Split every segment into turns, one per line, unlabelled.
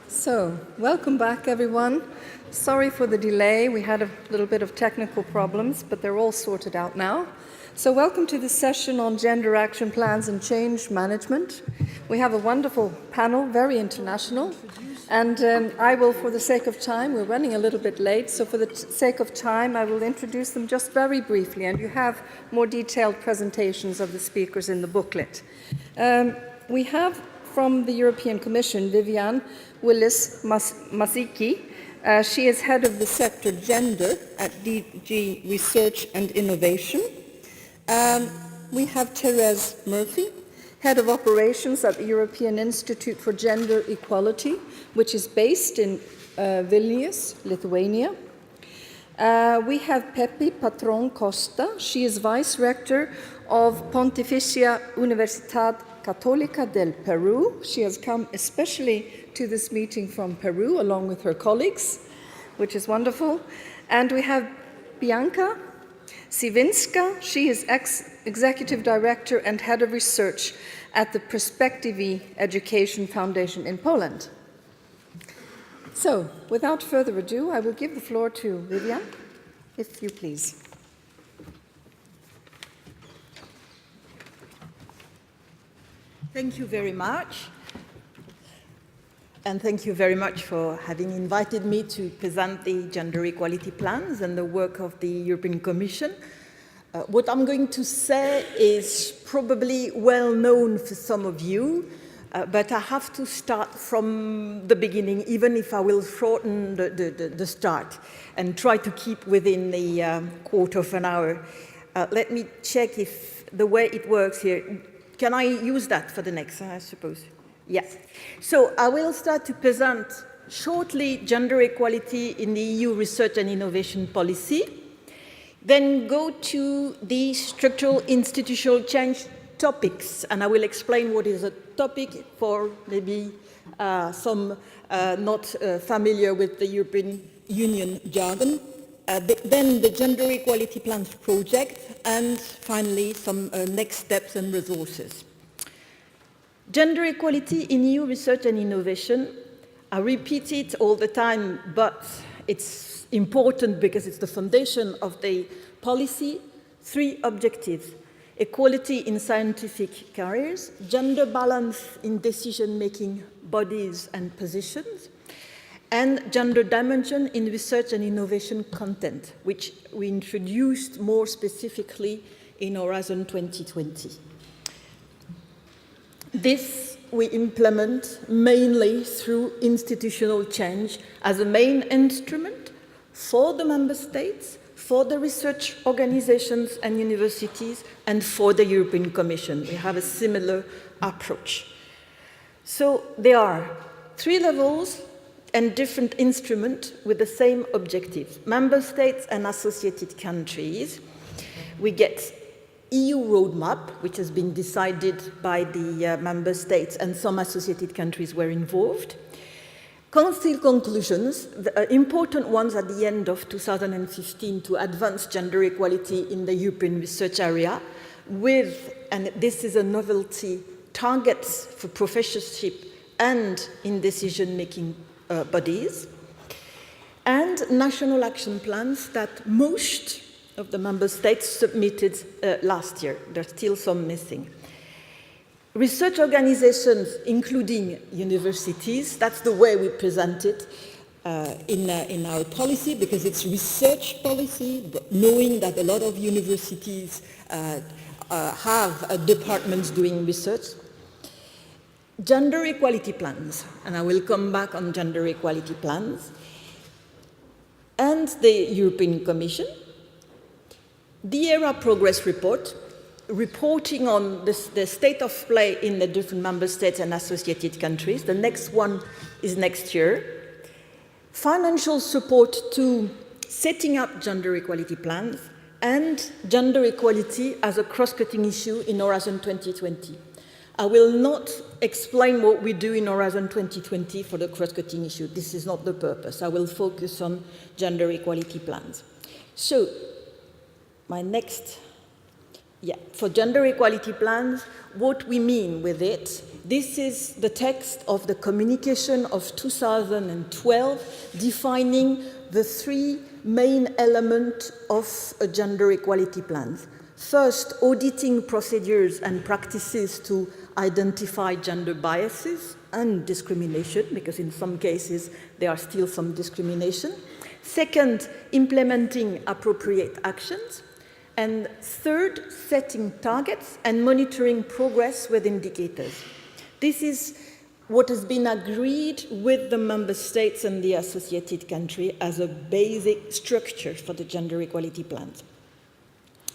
So, welcome back, everyone. Sorry for the delay. We had a little bit of technical problems, but they're all sorted out now. So, welcome to the session on gender action plans and change management. We have a wonderful panel, very international. And I will, for the sake of time, we're running a little bit late, so for the sake of time, I will introduce them just very briefly. And you have more detailed presentations of the speakers in the booklet. We have from the European Commission, Viviane Willis-Masiki. She is head of the sector Gender at DG Research and Innovation. We have Therese Murphy, head of operations at the European Institute for Gender Equality, which is based in Vilnius, Lithuania. We have Pepi Patron Costa. She is vice rector of Pontificia Universidad Católica del Peru. She has come especially to this meeting from Peru along with her colleagues, which is wonderful. And we have Bianca Siwinska. She is executive director and head of research at the Perspektywy Education Foundation in Poland. So, without further ado, I will give the floor to Viviane, if you please.
Thank you very much. And thank you very much for having invited me to present the gender equality plans and the work of the European Commission. What I'm going to say is probably well known for some of you, but I have to start from the beginning, even if I will shorten the start and try to keep within the quarter of an hour. Let me check if the way it works here. Can I use that for the next, I suppose? Yes. So I will start to present shortly gender equality in the EU research and innovation policy, then go to the structural institutional change topics, and I will explain what is a topic for maybe some not familiar with the European Union jargon. Then the Gender Equality Plans project, and finally some next steps and resources. Gender equality in EU research and innovation, I repeat it all the time, but it's important because it's the foundation of the policy. 3 objectives: equality in scientific careers, gender balance in decision-making bodies and positions, and gender dimension in research and innovation content, which we introduced more specifically in Horizon 2020. This we implement mainly through institutional change as a main instrument for the member states, for the research organizations and universities, and for the European Commission. We have a similar approach. So there are 3 levels and different instruments with the same objectives. Member states and associated countries. We get EU roadmap, which has been decided by the member states, and some associated countries were involved. Council conclusions, the important ones at the end of 2015 to advance gender equality in the European research area with, and this is a novelty, targets for professorship and in decision-making bodies, and national action plans that most of the member states submitted last year. There's still some missing. Research organizations, including universities, that's the way we present it in our policy, because it's research policy, but knowing that a lot of universities have departments doing research. Gender equality plans, and I will come back on gender equality plans, and the European Commission. The ERA progress report, reporting on the state of play in the different member states and associated countries. The next one is next year. Financial support to setting up gender equality plans, and gender equality as a cross-cutting issue in Horizon 2020. I will not explain what we do in Horizon 2020 for the cross-cutting issue. This is not the purpose. I will focus on gender equality plans. So, my next Yeah, for gender equality plans, what we mean with it, this is the text of the communication of 2012 defining the three main elements of a gender equality plan. First, auditing procedures and practices to identify gender biases and discrimination, because in some cases there are still some discrimination. Second, implementing appropriate actions. And third, setting targets and monitoring progress with indicators. This is what has been agreed with the member states and the associated country as a basic structure for the gender equality plans.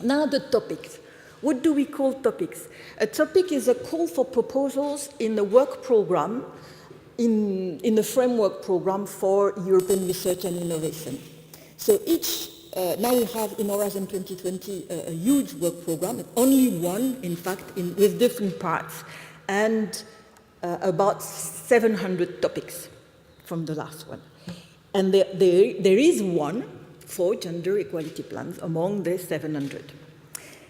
Now the topics. What do we call topics? A topic is a call for proposals in the work program, in the framework program for European research and innovation. So now we have in Horizon 2020 a huge work program, only one, in fact, with different parts, and about 700 topics from the last one. And there is one for gender equality plans among the 700.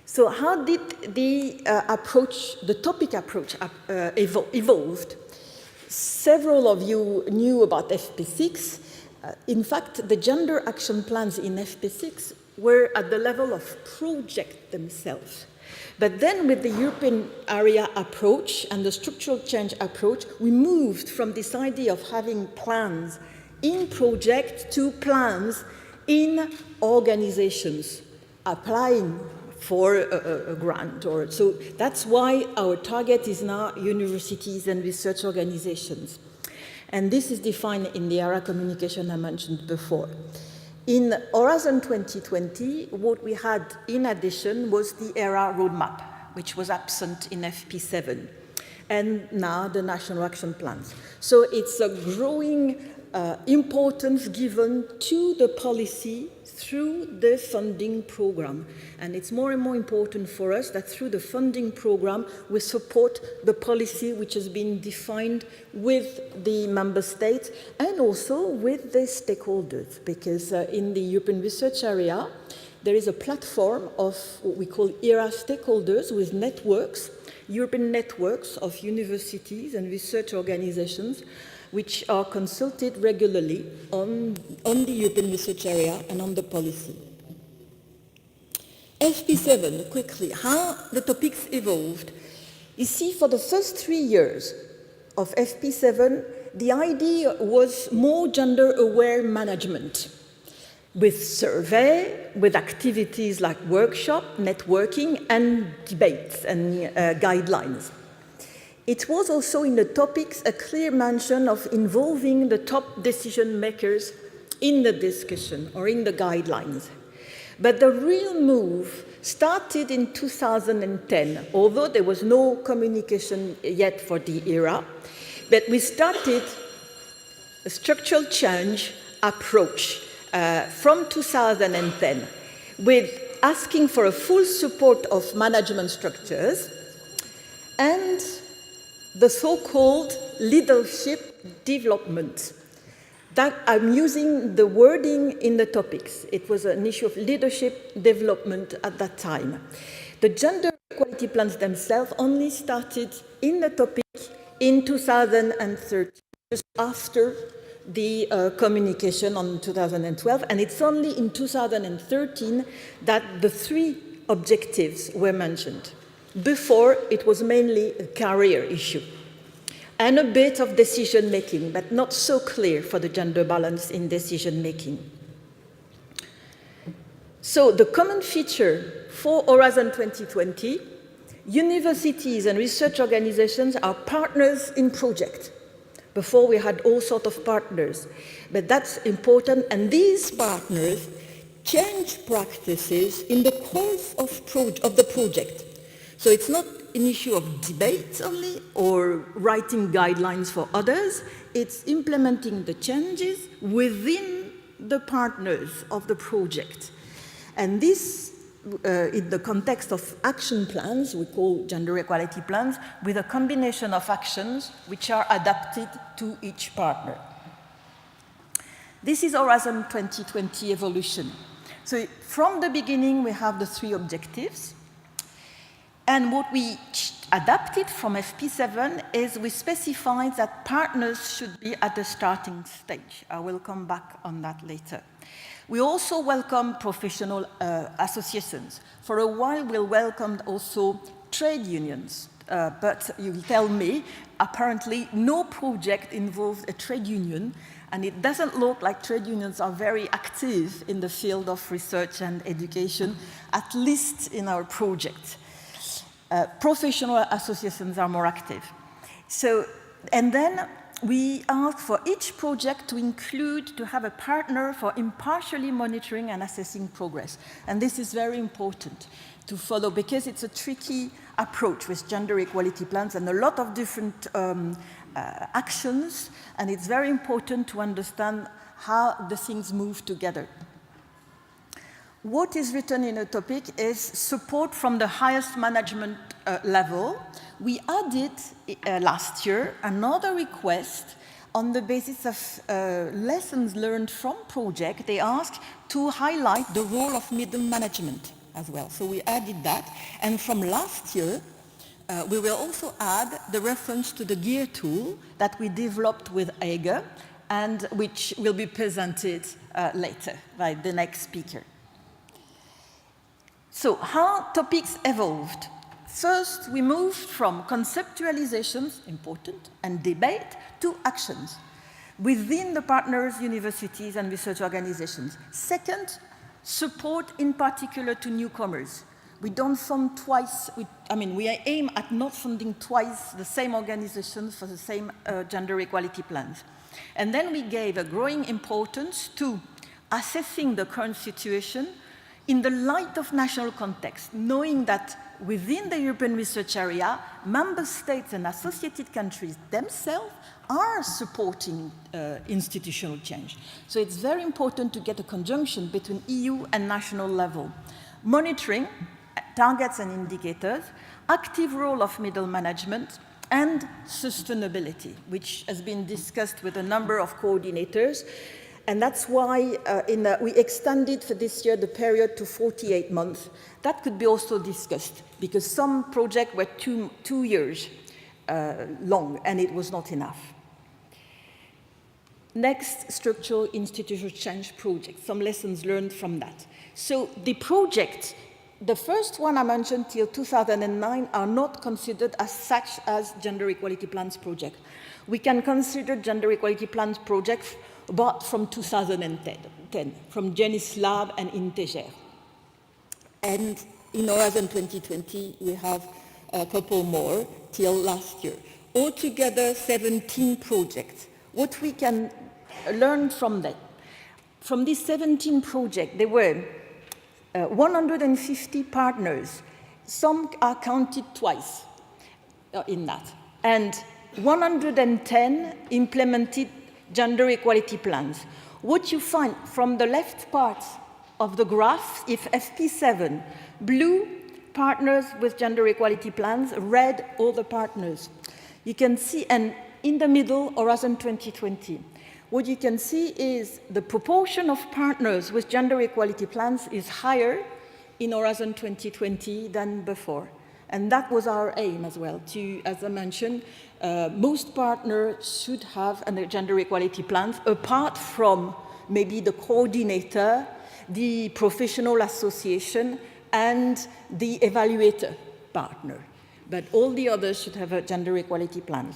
So how did the topic approach evolved? Several of you knew about FP6. In fact, the gender action plans in FP6 were at the level of projects themselves. But then with the European area approach and the structural change approach, we moved from this idea of having plans in projects to plans in organizations applying for a grant. So that's why our target is now universities and research organizations. And this is defined in the area communication I mentioned before. In Horizon 2020, what we had in addition was the ERA roadmap, which was absent in FP7, and now the national action plans. So it's a growing importance given to the policy through the funding program. And it's more and more important for us that through the funding program, we support the policy which has been defined with the member states and also with the stakeholders, because in the European research area, there is a platform of what we call ERA stakeholders with networks, European networks of universities and research organizations, which are consulted regularly on the European research area and on the policy. FP7, quickly, how the topics evolved. You see, for the first 3 years of FP7, the idea was more gender-aware management, with survey, with activities like workshop, networking, and debates and guidelines. It was also in the topics a clear mention of involving the top decision makers in the discussion or in the guidelines. But the real move started in 2010, although there was no communication yet for the ERA, but we started a structural change approach from 2010 with asking for a full support of management structures and the so-called leadership development. That I'm using the wording in the topics. It was an issue of leadership development at that time. The gender equality plans themselves only started in the topic in 2013, just after the communication on 2012, and it's only in 2013 that the 3 objectives were mentioned. Before, it was mainly a career issue and a bit of decision-making, but not so clear for the gender balance in decision-making. So the common feature for Horizon 2020, universities and research organizations are partners in projects. Before, we had all sorts of partners, but that's important, and these partners change practices in the course of the project. So it's not an issue of debate only or writing guidelines for others, it's implementing the changes within the partners of the project. And this, in the context of action plans, we call gender equality plans, with a combination of actions which are adapted to each partner. This is Horizon 2020 evolution. So from the beginning, we have the 3 objectives. And what we adapted from FP7 is we specified that partners should be at the starting stage. I will come back on that later. We also welcome professional associations. For a while, we welcomed also trade unions. But you tell me, apparently, no project involves a trade union, and it doesn't look like trade unions are very active in the field of research and education, at least in our project. Professional associations are more active. So, and then we ask for each project to have a partner for impartially monitoring and assessing progress. And this is very important to follow because it's a tricky approach with gender equality plans and a lot of different actions, and it's very important to understand how the things move together. What is written in a topic is support from the highest management level. We added last year another request on the basis of lessons learned from project. They asked to highlight the role of middle management as well. So we added that. And from last year, we will also add the reference to the GEAR tool that we developed with EIGE and which will be presented later by the next speaker. So how topics evolved. First, we moved from conceptualizations, important, and debate, to actions within the partners, universities, and research organizations. Second, support in particular to newcomers. We don't fund twice, we aim at not funding twice the same organizations for the same gender equality plans. And then we gave a growing importance to assessing the current situation in the light of national context, knowing that within the European research area, member states and associated countries themselves are supporting institutional change. So it's very important to get a conjunction between EU and national level. Monitoring, targets and indicators, active role of middle management, and sustainability, which has been discussed with a number of coordinators. And that's why we extended for this year the period to 48 months. That could be also discussed because some projects were two years long and it was not enough. Next, structural institutional change project, some lessons learned from that. So the project, the first one I mentioned till 2009 are not considered as such as gender equality plans project. We can consider gender equality plans projects but from 2010, from Genis Lab and Integer. And in Horizon 2020, we have a couple more till last year. Altogether, 17 projects. What we can learn from that? From these 17 projects, there were 150 partners. Some are counted twice in that. And 110 implemented gender equality plans. What you find from the left part of the graph, if FP7, blue, partners with gender equality plans, red, all the partners. You can see, and in the middle, Horizon 2020. What you can see is the proportion of partners with gender equality plans is higher in Horizon 2020 than before. And that was our aim as well, to, as I mentioned, most partners should have a gender equality plans apart from maybe the coordinator, the professional association, and the evaluator partner. But all the others should have a gender equality plan.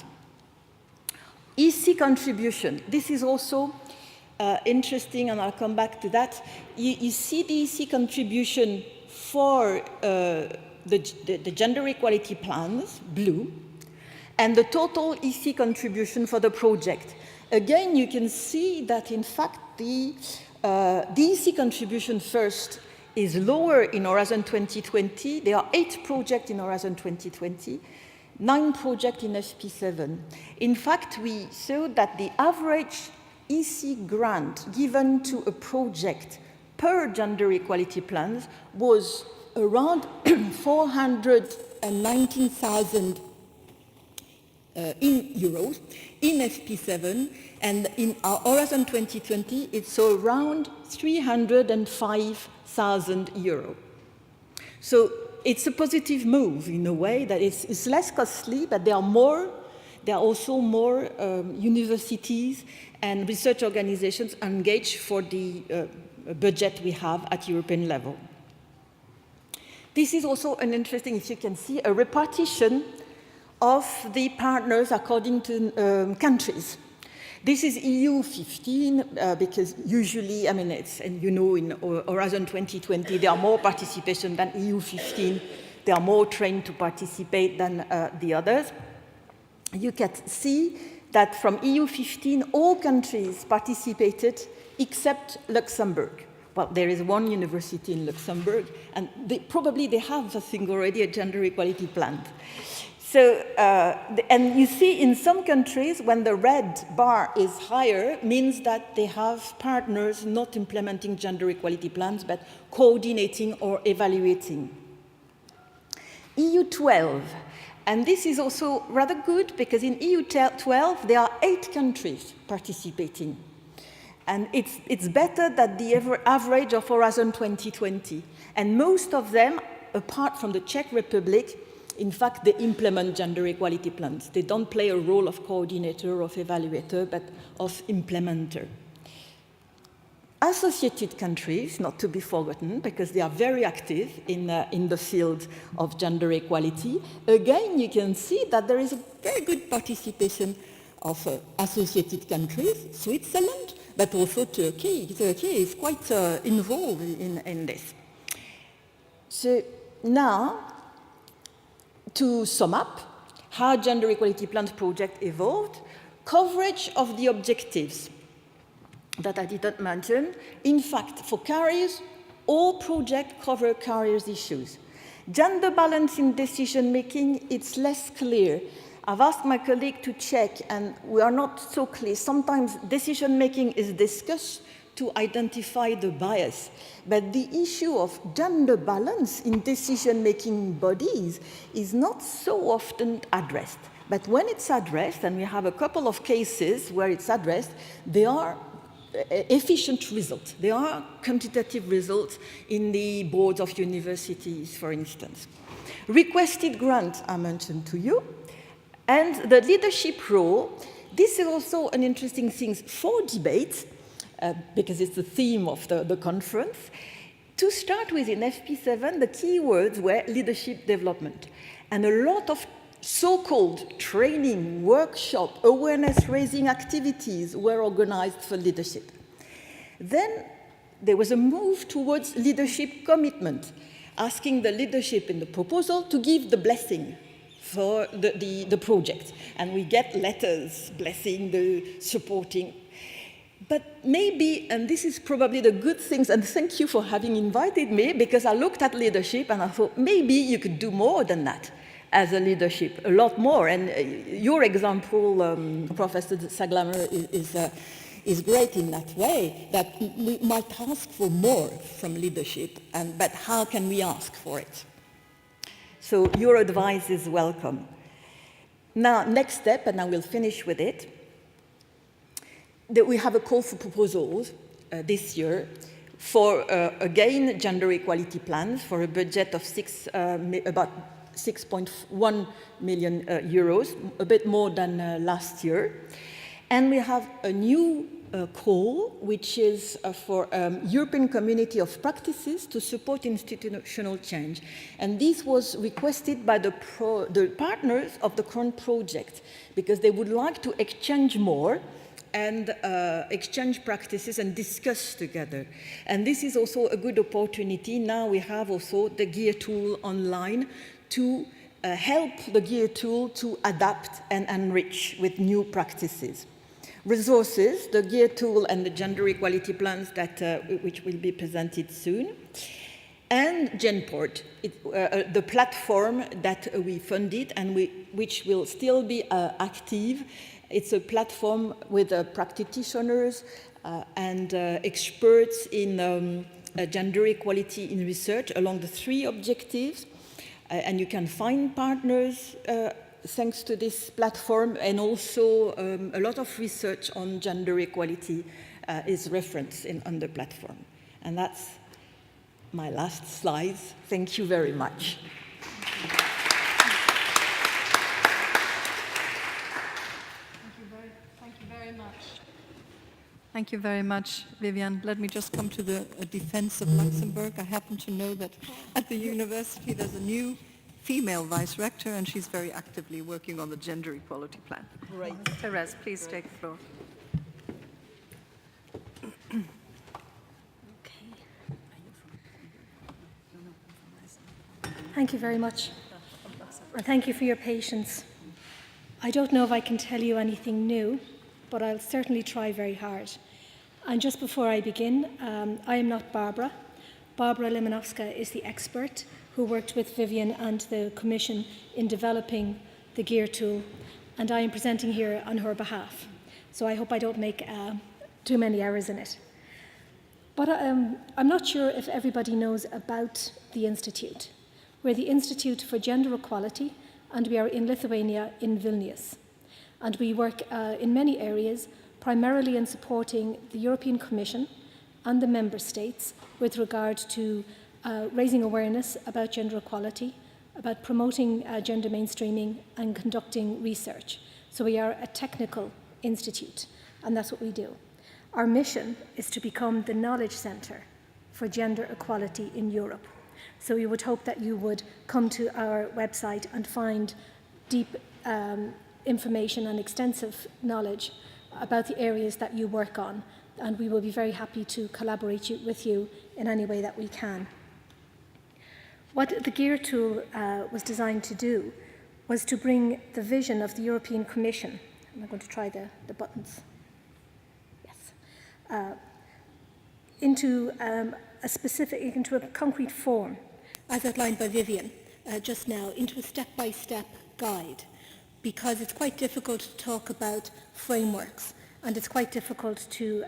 EC contribution. This is also interesting, and I'll come back to that. You see the EC contribution for the gender equality plans, blue, and the total EC contribution for the project. Again, you can see that, in fact, the EC contribution first is lower in Horizon 2020. There are 8 projects in Horizon 2020, 9 projects in FP7. In fact, we saw that the average EC grant given to a project per gender equality plans was around 419,000 in euros in FP7, and in our Horizon 2020, it's around 305,000 euros. So it's a positive move in a way that it's less costly, but there are also more universities and research organizations engaged for the budget we have at European level. This is also an interesting, if you can see, a repartition of the partners according to countries. This is EU 15, because usually, I mean, and you know, in Horizon 2020, there are more participation than EU 15. They are more trained to participate than the others. You can see that from EU 15, all countries participated except Luxembourg. Well, there is one university in Luxembourg, and probably they have, I think, already a gender equality plan. So, and you see in some countries, when the red bar is higher, means that they have partners not implementing gender equality plans, but coordinating or evaluating. EU 12, and this is also rather good, because in EU 12, there are 8 countries participating. And it's better than the average of Horizon 2020. And most of them, apart from the Czech Republic, in fact, they implement gender equality plans. They don't play a role of coordinator, of evaluator, but of implementer. Associated countries, not to be forgotten, because they are very active in the field of gender equality. Again, you can see that there is a very good participation of associated countries, Switzerland, but also Turkey. Turkey is quite involved in this. So now, to sum up how Gender Equality Plans project evolved, coverage of the objectives that I didn't mention. In fact, for careers, all projects cover careers issues. Gender balance in decision-making, it's less clear. I've asked my colleague to check, and we are not so clear. Sometimes decision-making is discussed to identify the bias. But the issue of gender balance in decision-making bodies is not so often addressed. But when it's addressed, and we have a couple of cases where it's addressed, they are efficient results. They are quantitative results in the boards of universities, for instance. Requested grant, I mentioned to you. And the leadership role, this is also an interesting thing for debate, because it's the theme of the conference. To start with, in FP7, the key words were leadership development. And a lot of so-called training, workshop, awareness-raising activities were organized for leadership. Then there was a move towards leadership commitment, asking the leadership in the proposal to give the blessing for the project. And we get letters blessing, the supporting. But maybe, and this is probably the good things, and thank you for having invited me, because I looked at leadership and I thought maybe you could do more than that as a leadership, a lot more. And your example, Professor Saglamer, is great in that way, that we might ask for more from leadership, but how can we ask for it? So your advice is welcome. Now, next step, and I will finish with it, that we have a call for proposals this year for, again, gender equality plans for a budget of about 6.1 million euros, a bit more than last year. And we have a new call, which is for European Community of Practices to support institutional change. And this was requested by the partners of the current project, because they would like to exchange more and exchange practices and discuss together. And this is also a good opportunity. Now we have also the GEAR tool online to help the GEAR tool to adapt and enrich with new practices. Resources, the GEAR tool and the gender equality plans that, which will be presented soon. And Genport, the platform that we funded and which will still be active. It's a platform with practitioners and experts in gender equality in research along the 3 objectives. And you can find partners thanks to this platform, and also a lot of research on gender equality is referenced on the platform. And that's my last slides. Thank you very much.
Thank you very much, Viviane. Let me just come to the defense of Luxembourg. I happen to know that at the university there's a new female vice rector, and she's very actively working on the gender equality plan.
Great.
Therese, please take the floor.
Thank you very much. And thank you for your patience. I don't know if I can tell you anything new, but I'll certainly try very hard. And just before I begin, I am not Barbara. Barbara Limanowska is the expert who worked with Viviane and the Commission in developing the GEAR tool, and I am presenting here on her behalf. So I hope I don't make too many errors in it. But I'm not sure if everybody knows about the Institute. We're the Institute for Gender Equality, and we are in Lithuania, in Vilnius. And we work in many areas, primarily in supporting the European Commission and the Member States with regard to raising awareness about gender equality, about promoting gender mainstreaming and conducting research. So we are a technical institute, and that's what we do. Our mission is to become the knowledge centre for gender equality in Europe. So we would hope that you would come to our website and find deep information and extensive knowledge about the areas that you work on, and we will be very happy to collaborate with you in any way that we can. What the GEAR tool was designed to do was to bring the vision of the European Commission. I'm going to try the buttons. Yes. Into a concrete form, as outlined by Viviane just now, into a step-by-step guide, because it's quite difficult to talk about frameworks, and it's quite difficult to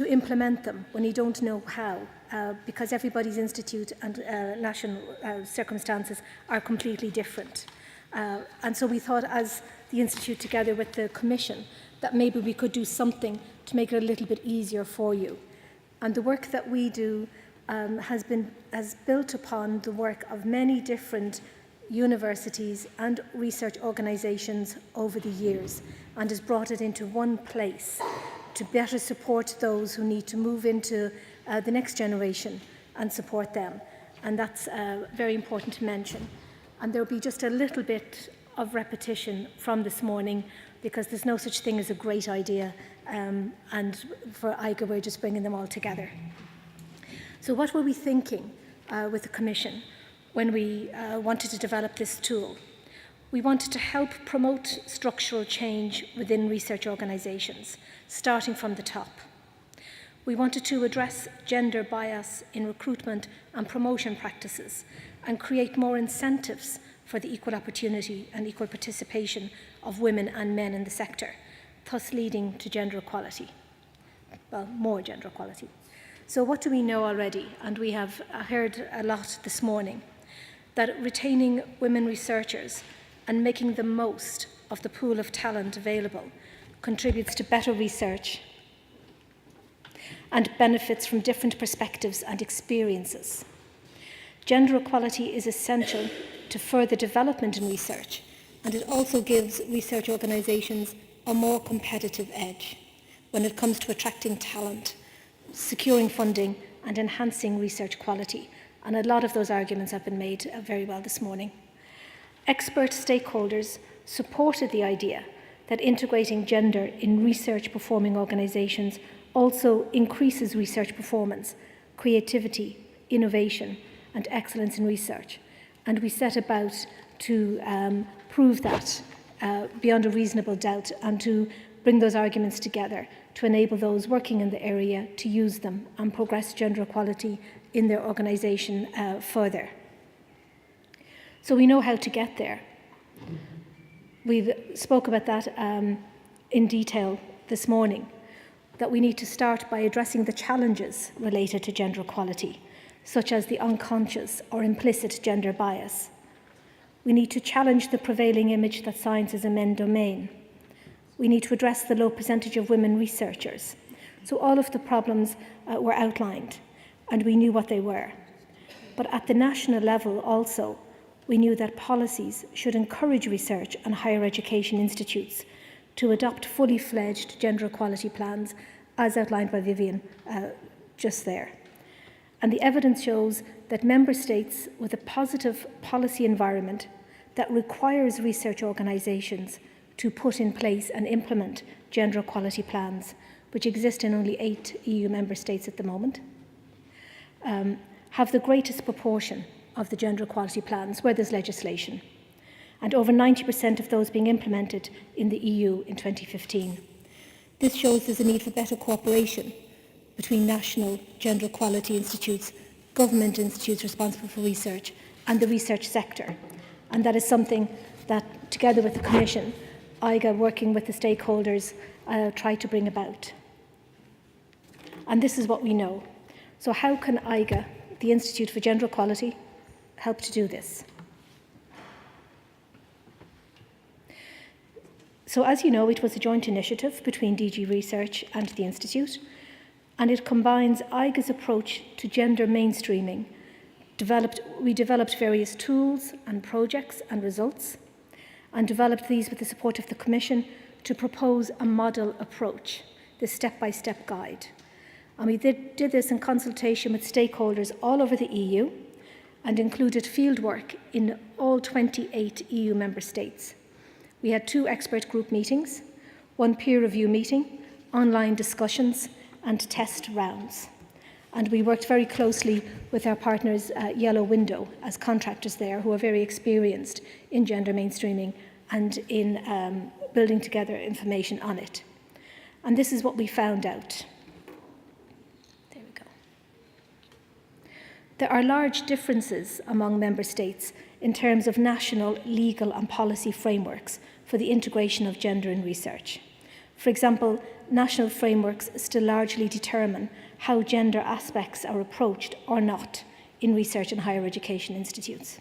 implement them when you don't know how, because everybody's institute and national circumstances are completely different. And so we thought, as the institute together with the Commission, that maybe we could do something to make it a little bit easier for you. And the work that we do has built upon the work of many different universities and research organisations over the years, and has brought it into one place to better support those who need to move into the next generation and support them. And that's very important to mention. And there will be just a little bit of repetition from this morning, because there's no such thing as a great idea, and for IGA we're just bringing them all together. So what were we thinking with the Commission when we wanted to develop this tool? We wanted to help promote structural change within research organisations, starting from the top. We wanted to address gender bias in recruitment and promotion practices, and create more incentives for the equal opportunity and equal participation of women and men in the sector, thus leading to gender equality. Well, more gender equality. So what do we know already? And we have heard a lot this morning, that retaining women researchers and making the most of the pool of talent available contributes to better research and benefits from different perspectives and experiences. Gender equality is essential to further development in research, and it also gives research organisations a more competitive edge when it comes to attracting talent, securing funding, and enhancing research quality. And a lot of those arguments have been made very well this morning. Expert stakeholders supported the idea that integrating gender in research performing organisations also increases research performance, creativity, innovation, and excellence in research. And we set about to prove that beyond a reasonable doubt, and to bring those arguments together to enable those working in the area to use them and progress gender equality in their organisation further. So we know how to get there. We've spoke about that in detail this morning, that we need to start by addressing the challenges related to gender equality, such as the unconscious or implicit gender bias. We need to challenge the prevailing image that science is a men domain. We need to address the low percentage of women researchers. So all of the problems were outlined. and we knew what they were. But at the national level also, we knew that policies should encourage research and higher education institutes to adopt fully fledged gender equality plans, as outlined by Vivian just there. And the evidence shows that member states with a positive policy environment that requires research organisations to put in place and implement gender equality plans, which exist in only 8 EU member states at the moment, have the greatest proportion of the gender equality plans where there's legislation, and over 90% of those being implemented in the EU in 2015. This shows there's a need for better cooperation between national gender equality institutes, government institutes responsible for research, and the research sector. And that is something that, together with the Commission, IGA, working with the stakeholders, try to bring about. And this is what we know. So how can IGA, the Institute for Gender Equality, help to do this? So as you know, it was a joint initiative between DG Research and the Institute, and it combines IGA's approach to gender mainstreaming. We developed various tools and projects and results, and developed these with the support of the Commission to propose a model approach, the step-by-step guide. And we did this in consultation with stakeholders all over the EU and included fieldwork in all 28 EU member states. We had 2 expert group meetings, 1 peer review meeting, online discussions, and test rounds. And we worked very closely with our partners Yellow Window as contractors there, who are very experienced in gender mainstreaming and in building together information on it. And this is what we found out. There we go. There are large differences among member states in terms of national, legal and policy frameworks for the integration of gender in research. For example, national frameworks still largely determine how gender aspects are approached or not in research and higher education institutes.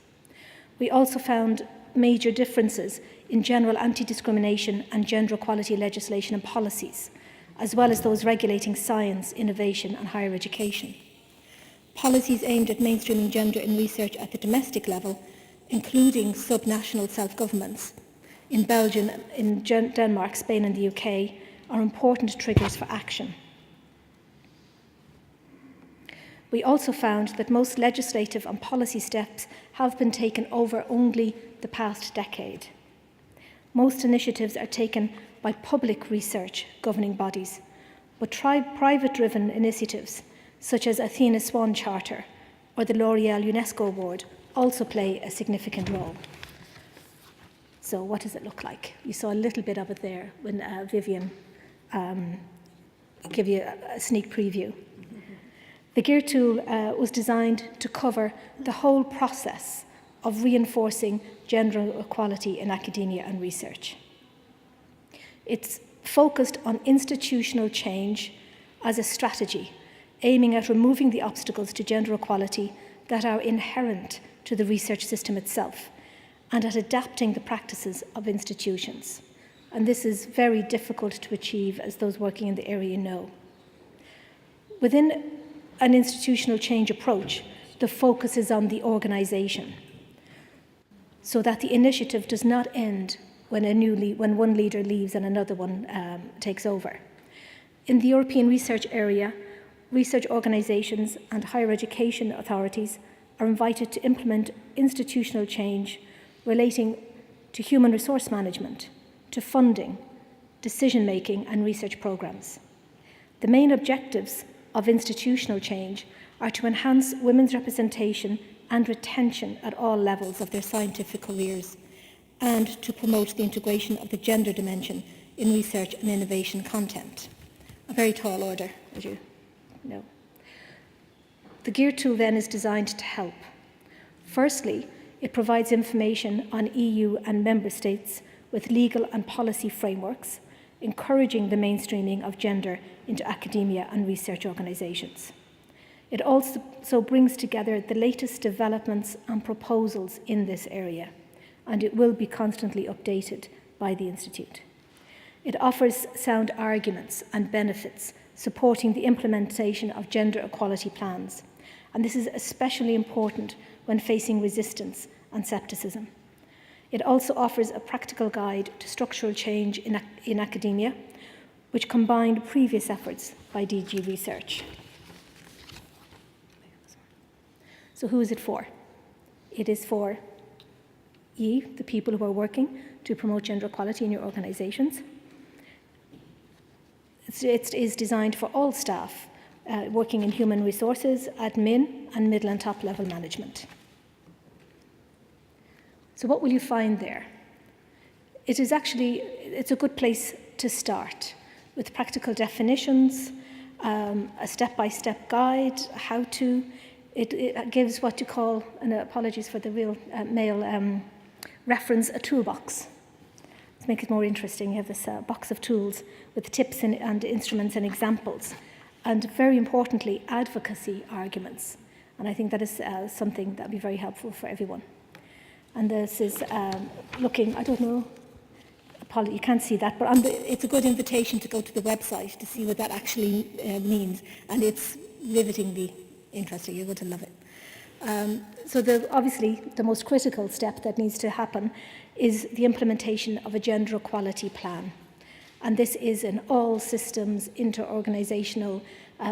We also found major differences in general anti-discrimination and gender equality legislation and policies, as well as those regulating science, innovation and higher education. Policies aimed at mainstreaming gender in research at the domestic level, including subnational self-governments, in Belgium, in Denmark, Spain and the UK, are important triggers for action. We also found that most legislative and policy steps have been taken over only the past decade. Most initiatives are taken by public research governing bodies, but private-driven initiatives, such as Athena Swan Charter or the L'Oréal UNESCO Award, also play a significant role. So what does it look like? You saw a little bit of it there when Vivian gave you a sneak preview. The GEAR tool was designed to cover the whole process of reinforcing gender equality in academia and research. It's focused on institutional change as a strategy, aiming at removing the obstacles to gender equality that are inherent to the research system itself, and at adapting the practices of institutions. And this is very difficult to achieve, as those working in the area know. Within an institutional change approach, the focus is on the organisation, so that the initiative does not end when one leader leaves and another one takes over. In the European research area, research organisations and higher education authorities are invited to implement institutional change relating to human resource management, to funding, decision-making and research programmes. The main objectives of institutional change are to enhance women's representation and retention at all levels of their scientific careers, and to promote the integration of the gender dimension in research and innovation content. A very tall order, as you know. The GEAR tool then is designed to help. Firstly, it provides information on EU and member states with legal and policy frameworks, encouraging the mainstreaming of gender into academia and research organisations. It also brings together the latest developments and proposals in this area, and it will be constantly updated by the Institute. It offers sound arguments and benefits supporting the implementation of gender equality plans, And this is especially important when facing resistance and scepticism. It also offers a practical guide to structural change in academia, which combined previous efforts by DG Research. So who is it for? It is for you, the people who are working to promote gender equality in your organisations. It is designed for all staff working in human resources, admin, and middle and top level management. So what will you find there? It's a good place to start with practical definitions, a step-by-step guide, how to. It gives what you call, and apologies for the real male reference, a toolbox. To make it more interesting, you have this box of tools with tips and instruments and examples, and very importantly, advocacy arguments. And I think that is something that would be very helpful for everyone. And this is looking, I don't know, you can't see that, but it's a good invitation to go to the website to see what that actually means. And it's rivetingly interesting. You're going to love it. So obviously, the most critical step that needs to happen is the implementation of a gender equality plan. And this is an all-systems, inter-organisational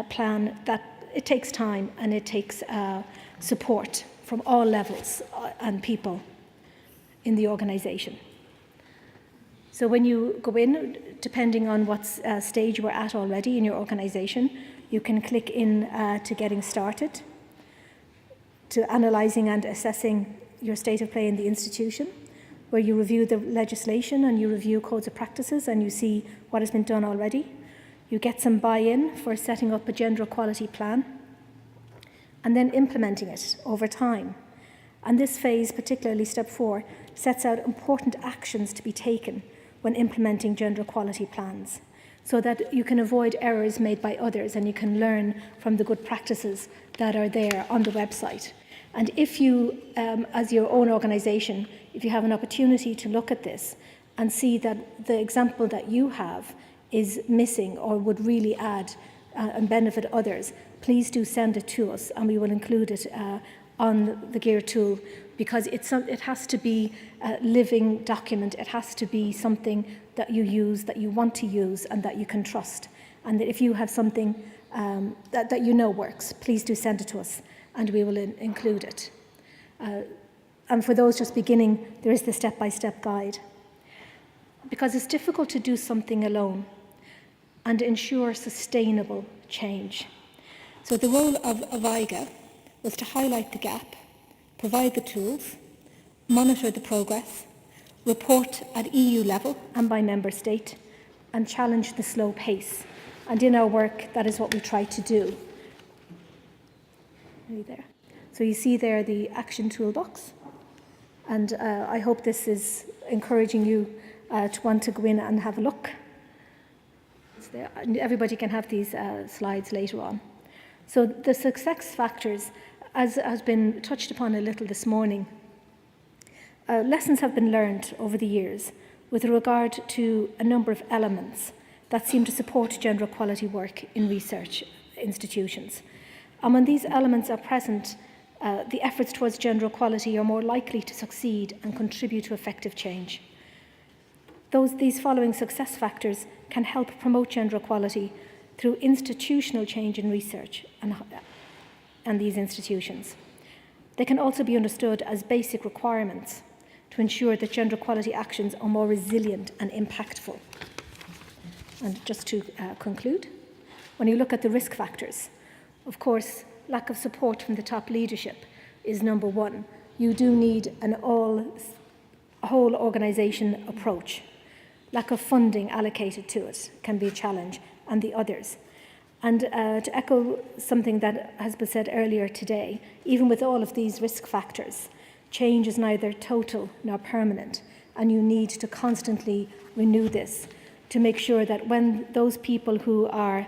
plan that it takes time and it takes support from all levels and people in the organisation. So when you go in, depending on what stage you are at already in your organisation, you can click in to getting started, to analysing and assessing your state of play in the institution, where you review the legislation and you review codes of practices and you see what has been done already. You get some buy-in for setting up a gender equality plan and then implementing it over time. And this phase, particularly step 4, sets out important actions to be taken when implementing gender equality plans, so that you can avoid errors made by others and you can learn from the good practices that are there on the website. And if you, as your own organisation, if you have an opportunity to look at this and see that the example that you have is missing or would really add and benefit others, please do send it to us and we will include it on the Gear tool, because it has to be a living document. It has to be something that you use, that you want to use, and that you can trust. And that if you have something that you know works, please do send it to us and we will include it. And for those just beginning, there is the step-by-step guide. Because it's difficult to do something alone and ensure sustainable change. So the role of IGA was to highlight the gap, provide the tools, monitor the progress, report at EU level and by member state, and challenge the slow pace. And in our work, that is what we try to do. There. So you see there the action toolbox, and I hope this is encouraging you to want to go in and have a look. It's there. And everybody can have these slides later on. So the success factors, as has been touched upon a little this morning, lessons have been learned over the years with regard to a number of elements that seem to support gender equality work in research institutions. And when these elements are present, the efforts towards gender equality are more likely to succeed and contribute to effective change. These following success factors can help promote gender equality through institutional change in research and these institutions. They can also be understood as basic requirements to ensure that gender equality actions are more resilient and impactful. And just to conclude, when you look at the risk factors, of course, lack of support from the top leadership is number one. You do need a whole organisation approach. Lack of funding allocated to it can be a challenge, and the others. And to echo something that has been said earlier today, even with all of these risk factors, change is neither total nor permanent, and you need to constantly renew this to make sure that when those people who are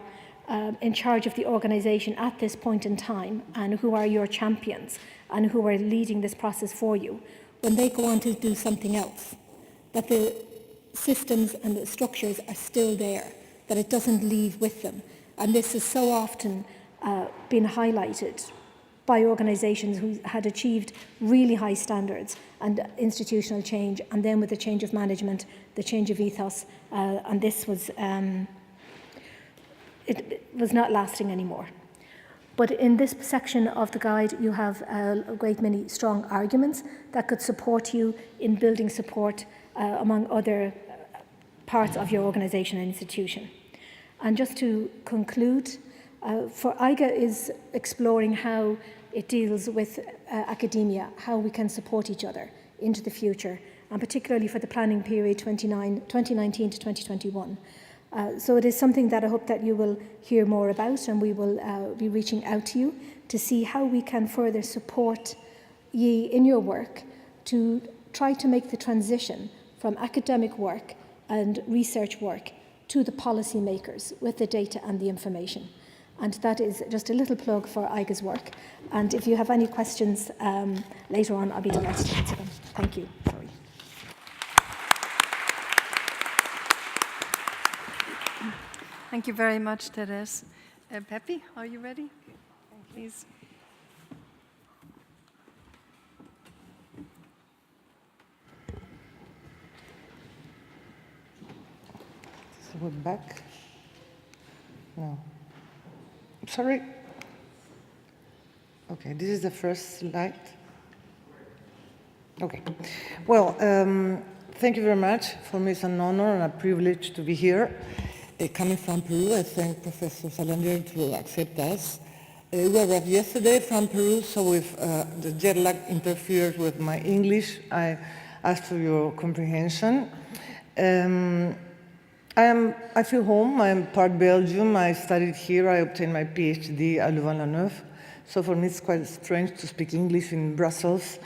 in charge of the organisation at this point in time, and who are your champions, and who are leading this process for you, when they go on to do something else, that the systems and the structures are still there, that it doesn't leave with them. And this has so often been highlighted by organisations who had achieved really high standards and institutional change, and then with the change of management, the change of ethos, and this was it was not lasting anymore. But in this section of the guide, you have a great many strong arguments that could support you in building support among other parts of your organisation and institution. And just to conclude, for IGA is exploring how it deals with academia, how we can support each other into the future, and particularly for the planning period 2019 to 2021. So it is something that I hope that you will hear more about, and we will be reaching out to you to see how we can further support ye in your work to try to make the transition from academic work and research work to the policy makers with the data and the information. And that is just a little plug for IGA's work. And if you have any questions later on, I'll be delighted to answer them. Thank you. Sorry.
Thank you very much, Therese. Pepi, are you ready? Please.
So we're back. No. Sorry. Okay, this is the first slide. Okay. Well, thank you very much. For me, it's an honor and a privilege to be here. Coming from Peru, I thank Professor Salander to accept us. We arrived yesterday from Peru, so if the jet lag interferes with my English, I ask for your comprehension. I feel home. I'm part Belgium. I studied here. I obtained my PhD at Louvain-la-Neuve. So for me, it's quite strange to speak English in Brussels,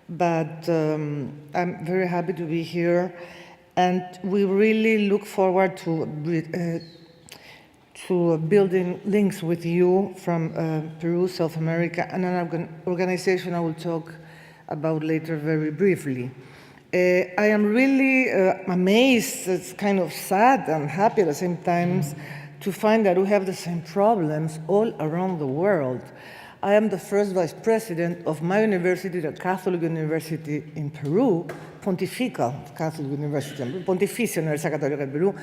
but I'm very happy to be here. And we really look forward to building links with you from Peru, South America, and an organization I will talk about later very briefly. I am really amazed, it's kind of sad and happy at the same time to find that we have the same problems all around the world. I am the first vice president of my university, the Catholic University in Peru, Pontifical Catholic University, Pontificia Universidad Católica de Peru.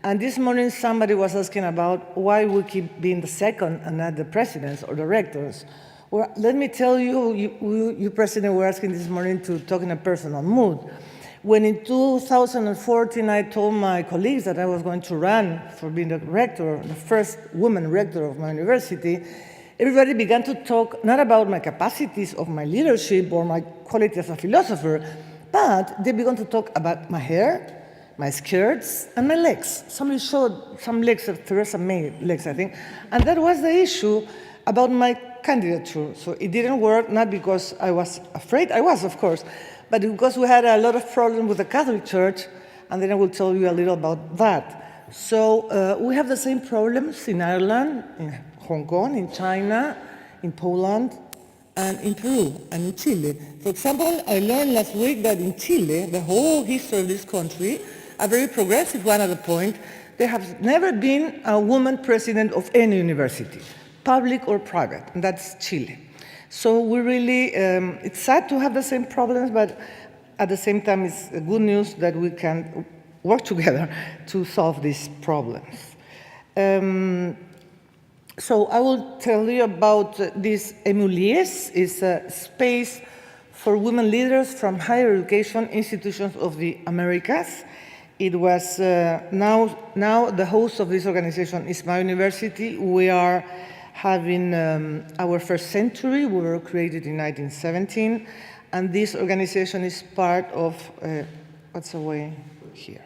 And this morning somebody was asking about why we keep being the second and not the presidents or the rectors. Well, let me tell you, you President, were asking this morning to talk in a personal mood. When in 2014 I told my colleagues that I was going to run for being the rector, the first woman rector of my university, everybody began to talk not about my capacities of my leadership or my quality as a philosopher, but they began to talk about my hair, my skirts, and my legs. Somebody showed some legs of Theresa May legs, I think, and that was the issue about my candidature. So it didn't work, not because I was afraid, I was, of course, but because we had a lot of problems with the Catholic Church, and then I will tell you a little about that. So we have the same problems in Ireland, in Hong Kong, in China, in Poland, and in Peru, and in Chile. For example, I learned last week that in Chile, the whole history of this country, a very progressive one at the point, there has never been a woman president of any university, public or private, and that's Chile. So we really, it's sad to have the same problems, but at the same time, it's good news that we can work together to solve these problems. So I will tell you about this Emulies. It's a space for women leaders from higher education institutions of the Americas. It was now the host of this organization is my university. We are having our first century. We were created in 1917, and this organization is part of what's away here.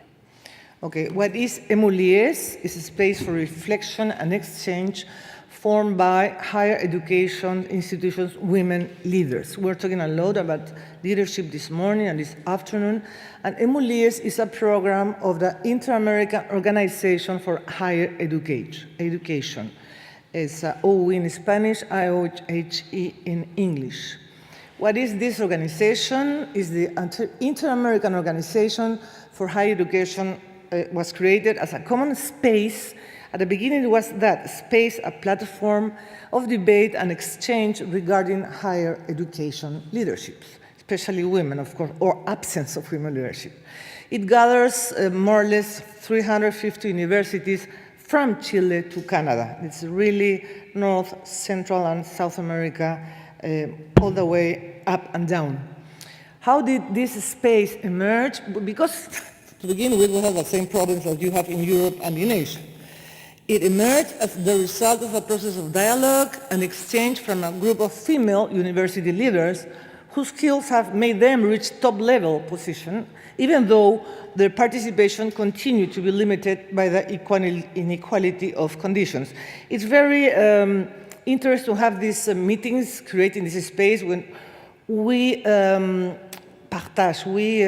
Okay, what is Emulies? It's a space for reflection and exchange formed by higher education institutions, women leaders. We're talking a lot about leadership this morning and this afternoon, and Emulies is a program of the Inter-American Organization for Higher Education. It's OE in Spanish, IOHE in English. What is this organization? It's the Inter-American Organization for Higher Education. Was created as a common space At the beginning, it was that space, a platform of debate and exchange regarding higher education leaderships, especially women, of course, or absence of women leadership. It gathers more or less 350 universities from Chile to Canada. It's really North, Central, and South America, all the way up and down. How did this space emerge? Because to begin with, we have the same problems that you have in Europe and in Asia. It emerged as the result of a process of dialogue and exchange from a group of female university leaders whose skills have made them reach top-level position, even though their participation continued to be limited by the inequality of conditions. It's very interesting to have these meetings, creating this space when we partage, we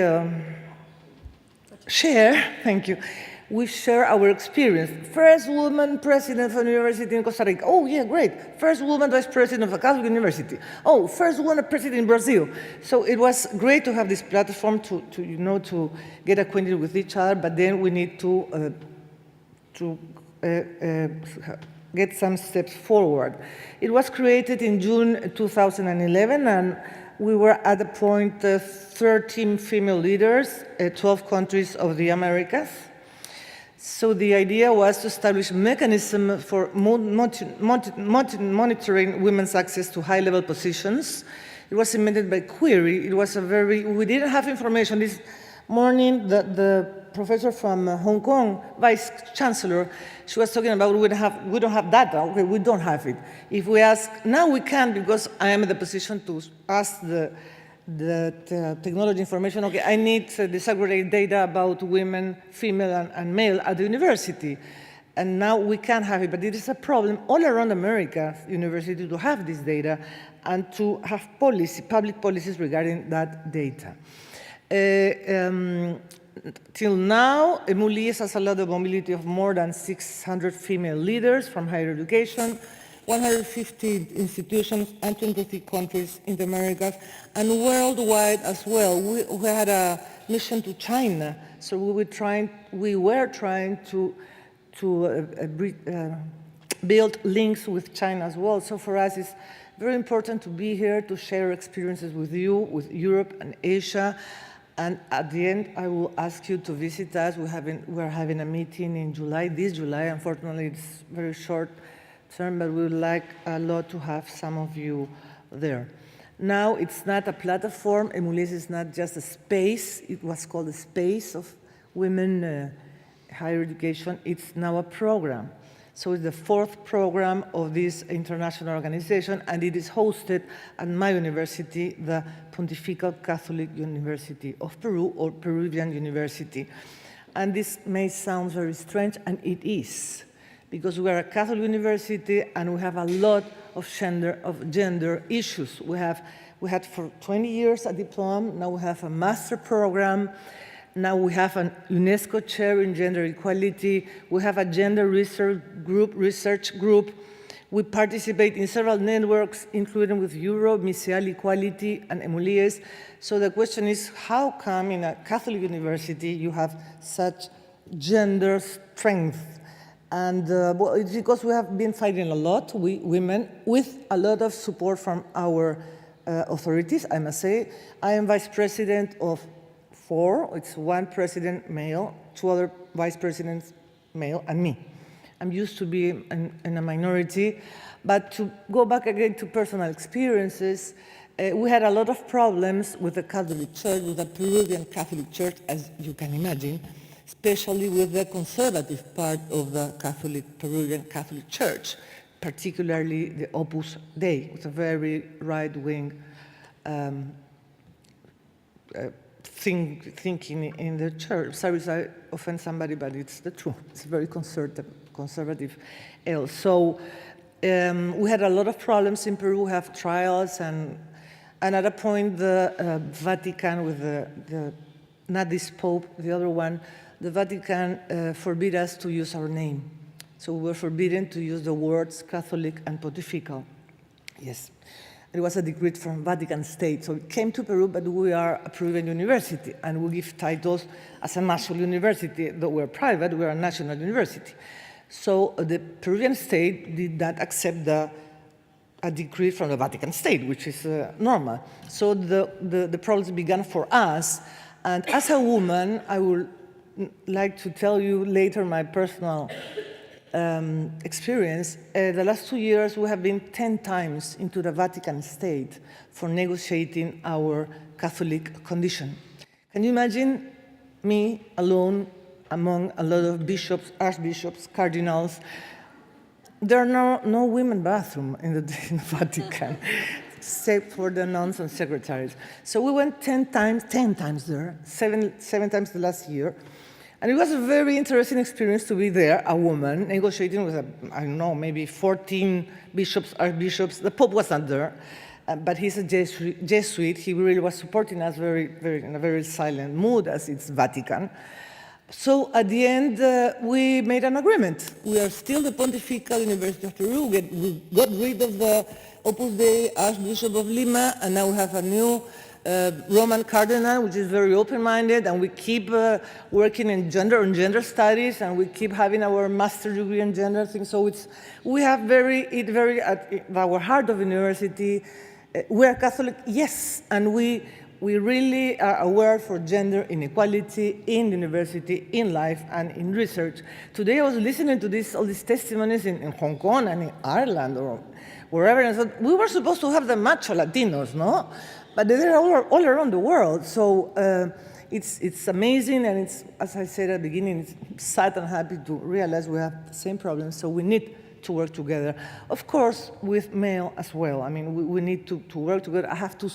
share, thank you, we share our experience. First woman president of a university in Costa Rica. Oh, yeah, great. First woman vice president of a Catholic university. Oh, first woman president in Brazil. So it was great to have this platform to get acquainted with each other, but then we need to get some steps forward. It was created in June 2011, and we were at the point 13 female leaders, 12 countries of the Americas. So the idea was to establish a mechanism for monitoring women's access to high-level positions. It was submitted by query. It was we didn't have information. This morning, the professor from Hong Kong, Vice Chancellor, she was talking about we don't have data. Okay, we don't have it. If we ask, now we can, because I am in the position to ask the technology information, okay, I need disaggregated data about women, female and male at the university. And now we can have it, but it is a problem all around America, university, to have this data and to have public policies regarding that data. Till now, EMULIS has allowed the mobility of more than 600 female leaders from higher education, 150 institutions and 23 countries in the Americas, and worldwide as well. We had a mission to China, so we were trying to build links with China as well. So for us, it's very important to be here to share experiences with you, with Europe and Asia. And at the end, I will ask you to visit us. We're having a meeting in July, this July. Unfortunately, it's very short term, but we would like a lot to have some of you there. Now, it's not a platform. EMULIS is not just a space. It was called a space of women higher education. It's now a program. So it's the fourth program of this international organization, and it is hosted at my university, the Pontifical Catholic University of Peru, or Peruvian University. And this may sound very strange, and it is, because we are a Catholic university and we have a lot of gender issues. We had for 20 years a diploma, now we have a master program. Now we have a UNESCO chair in gender equality. We have a gender research group. We participate in several networks, including with Euro, Misial Equality, and EMULIS. So the question is, how come in a Catholic university you have such gender strength? And well, it's because we have been fighting a lot, we women, with a lot of support from our authorities, I must say. I am vice president of 4, it's 1 president male, 2 other vice presidents male, and me. I'm used to be in a minority, but to go back again to personal experiences, we had a lot of problems with the Catholic Church, with the Peruvian Catholic Church, as you can imagine, especially with the conservative part of the Peruvian Catholic Church, particularly the Opus Dei, with a very right-wing thinking in the church. Sorry if I offend somebody, but it's the truth. It's very conservative. So we had a lot of problems in Peru. We have trials, and at a point the Vatican, with the not this Pope, the other one, the Vatican forbid us to use our name. So we were forbidden to use the words Catholic and Pontifical. Yes. It was a decree from Vatican State. So it came to Peru, but we are a Peruvian university, and we give titles as a national university. Though we're private, we're a national university. So the Peruvian state did not accept a decree from the Vatican State, which is normal. So the problems began for us. And as a woman, I would like to tell you later my personal experience. The last 2 years, we have been 10 times into the Vatican State for negotiating our Catholic condition. Can you imagine me alone among a lot of bishops, archbishops, cardinals? There are no women bathroom in the Vatican, except for the nuns and secretaries. So we went 10 times there, seven times the last year. And it was a very interesting experience to be there, a woman, negotiating with, I don't know, maybe 14 bishops, archbishops. The Pope was not there, but he's a Jesuit. He really was supporting us in a very silent mood, as it's Vatican. So at the end, we made an agreement. We are still the Pontifical University of Peru. We got rid of the Opus Dei Archbishop of Lima, and now we have a new Roman cardinal, which is very open-minded, and we keep working in gender studies, and we keep having our master's degree in gender things. So we have at our heart of university. We are Catholic, yes, and we really are aware for gender inequality in university, in life, and in research. Today I was listening to all these testimonies in Hong Kong and in Ireland or wherever, and I thought, we were supposed to have the macho Latinos, no? But they're all around the world. So it's amazing, and it's, as I said at the beginning, it's sad and happy to realize we have the same problems, so we need to work together. Of course, with male as well. I mean, we need to work together. I have two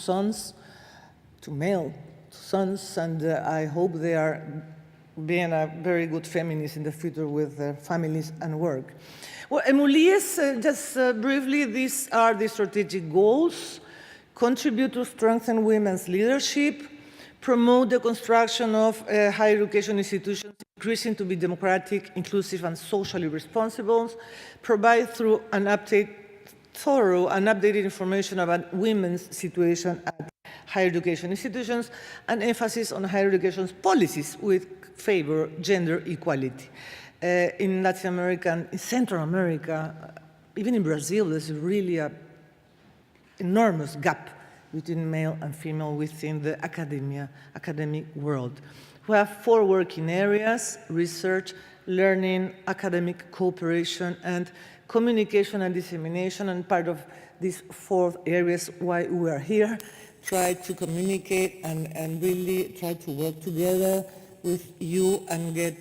male sons, and I hope they are being a very good feminist in the future with their families and work. Well, Emulies, just briefly, these are the strategic goals: contribute to strengthen women's leadership, promote the construction of higher education institutions, increasing to be democratic, inclusive, and socially responsible, provide through thorough and updated information about women's situation at higher education institutions, and emphasis on higher education policies with favor gender equality. In Latin America, in Central America, even in Brazil, there's really an enormous gap between male and female within the academic world. We have 4 working areas: research, learning, academic cooperation, and communication and dissemination. And part of these 4 areas, why we are here, try to communicate and really try to work together with you and get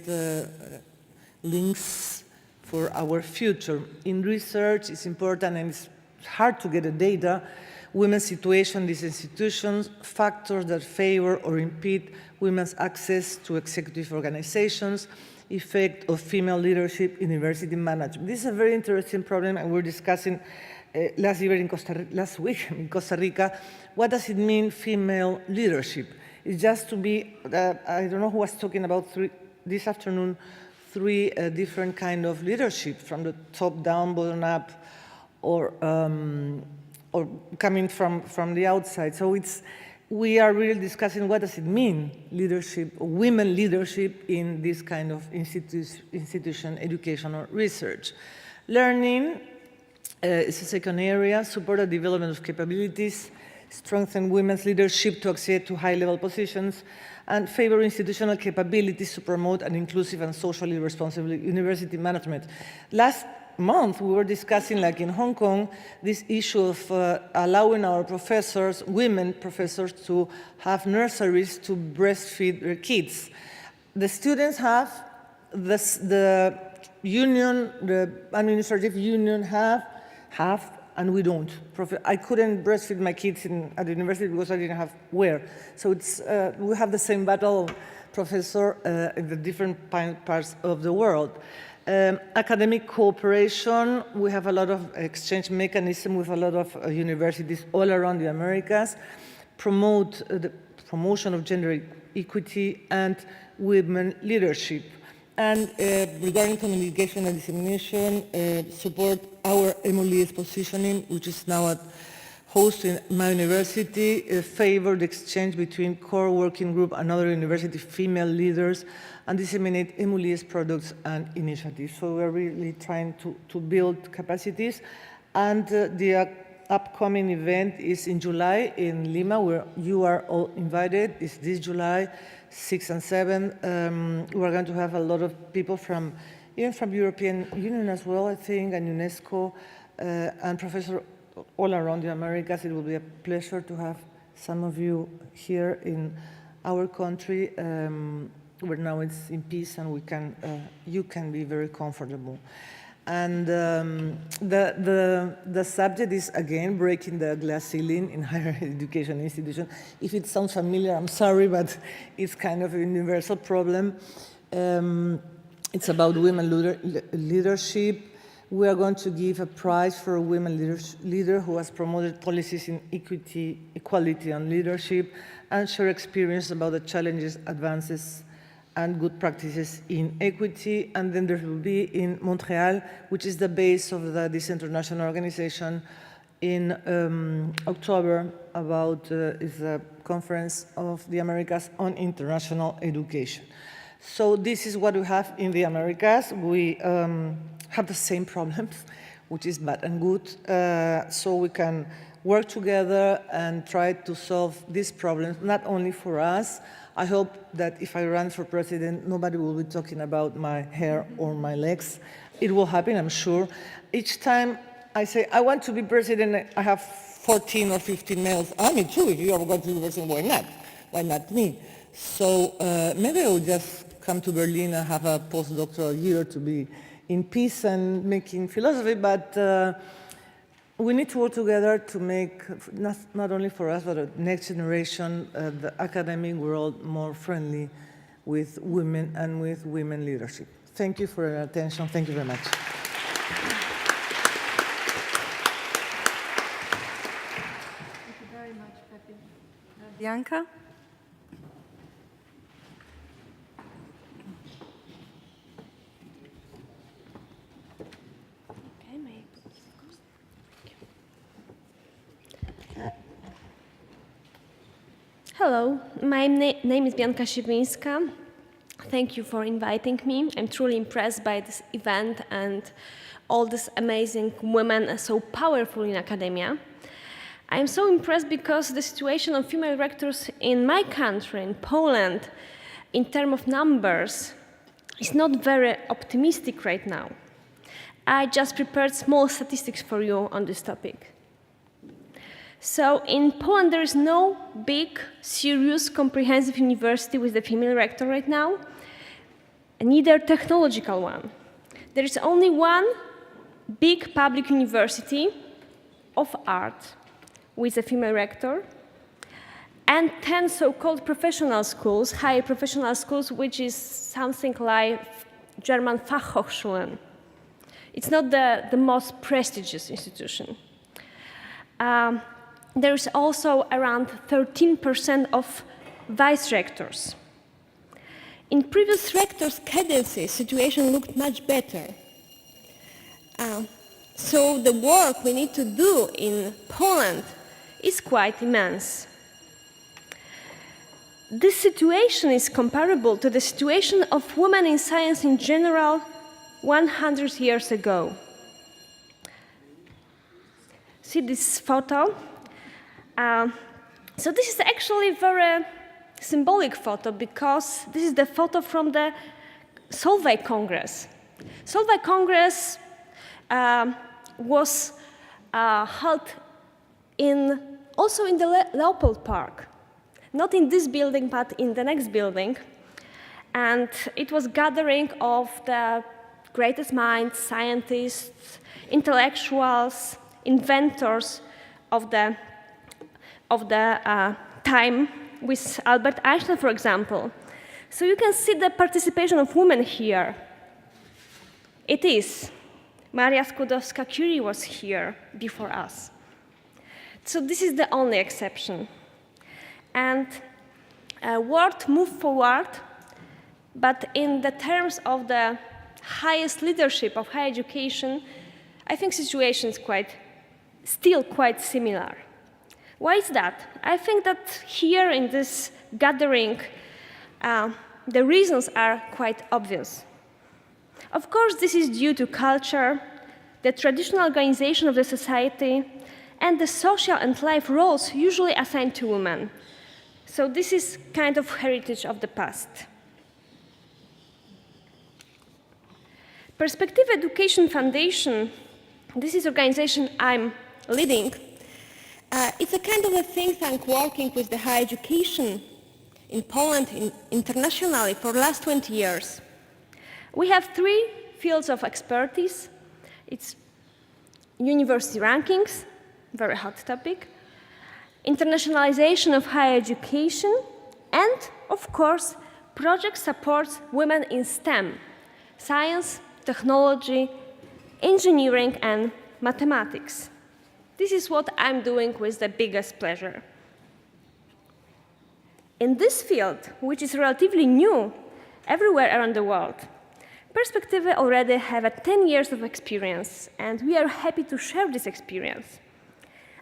links for our future. In research, it's important, and it's hard to get the data: women's situation in these institutions, factors that favor or impede women's access to executive organizations, effect of female leadership in university management. This is a very interesting problem, and we're discussing last week in Costa Rica, what does it mean, female leadership? It's just to be, I don't know who was talking about this afternoon, 3 different kind of leadership, from the top down, bottom up, or coming from the outside. So we are really discussing what does it mean, leadership, women leadership in this kind of institution, education, or research. Learning is a second area: support the development of capabilities, strengthen women's leadership to accede to high-level positions, and favor institutional capabilities to promote an inclusive and socially responsible university management. Last month, we were discussing, like in Hong Kong, this issue of allowing our professors, women professors, to have nurseries to breastfeed their kids. The students have, the union, the administrative union have, and we don't. I couldn't breastfeed my kids at the university because I didn't have where. So we have the same battle, professor, in the different parts of the world. Academic cooperation, we have a lot of exchange mechanism with a lot of universities all around the Americas, promote the promotion of gender equity and women leadership. And regarding communication and dissemination, support our Emulies positioning, which is now at hosting my university, a favored exchange between core working group and other university female leaders, and disseminate EMULI's products and initiatives. So we're really trying to build capacities. And the upcoming event is in July in Lima, where you are all invited. It's this July, 6 and 7. We're going to have a lot of people from, even from European Union as well, I think, and UNESCO, and professors all around the Americas. It will be a pleasure to have some of you here in our country, where now it's in peace and we can, you can be very comfortable. And the subject is, again, breaking the glass ceiling in higher education institutions. If it sounds familiar, I'm sorry, but it's kind of a universal problem. It's about women leadership. We are going to give a prize for a women leader who has promoted policies in equality and leadership, and share experience about the challenges, advances, and good practices in equity. And then there will be in Montreal, which is the base of this international organization, in October, is a conference of the Americas on international education. So this is what we have in the Americas. We have the same problems, which is bad and good, so we can work together and try to solve these problems, not only for us. I hope that if I run for president, nobody will be talking about my hair or my legs. It will happen, I'm sure. Each time I say, I want to be president, I have 14 or 15 males. Me too, if you are going to be president, why not? Why not me? So maybe I will just come to Berlin and have a postdoctoral year to be in peace and making philosophy, but we need to work together to make, not only for us, but the next generation, the academic world more friendly with women and with women leadership. Thank you for your attention. Thank you very much.
Thank you very much, Pepe. Bianca?
Hello, my name is Bianca Siwińska. Thank you for inviting me. I'm truly impressed by this event and all these amazing women so powerful in academia. I'm so impressed because the situation of female rectors in my country, in Poland, in terms of numbers, is not very optimistic right now. I just prepared small statistics for you on this topic. So in Poland, there is no big, serious, comprehensive university with a female rector right now, and neither technological one. There is only one big public university of art with a female rector, and 10 so-called professional schools, higher professional schools, which is something like German Fachhochschulen. It's not the most prestigious institution. There is also around 13% of vice rectors. In previous rectors' cadences, situation looked much better. So the work we need to do in Poland is quite immense. This situation is comparable to the situation of women in science in general 100 years ago. See this photo? So this is actually a very symbolic photo because this is the photo from the Solvay Congress. Solvay Congress was held also in the Leopold Park. Not in this building, but in the next building. And it was gathering of the greatest minds, scientists, intellectuals, inventors of the time, with Albert Einstein, for example. So you can see the participation of women here. It is. Maria Skłodowska-Curie was here before us. So this is the only exception. And world moved forward, but in the terms of the highest leadership of higher education, I think situation is still quite similar. Why is that? I think that here in this gathering, the reasons are quite obvious. Of course, this is due to culture, the traditional organization of the society, and the social and life roles usually assigned to women. So this is kind of heritage of the past. Perspective Education Foundation, this is organization I'm leading. It's a kind of a think tank working with the higher education in Poland internationally for the last 20 years. We have 3 fields of expertise. It's university rankings, very hot topic, internationalization of higher education, and, of course, project supports women in STEM, science, technology, engineering, and mathematics. This is what I'm doing with the biggest pleasure. In this field, which is relatively new everywhere around the world, Perspective already have 10 years of experience, and we are happy to share this experience.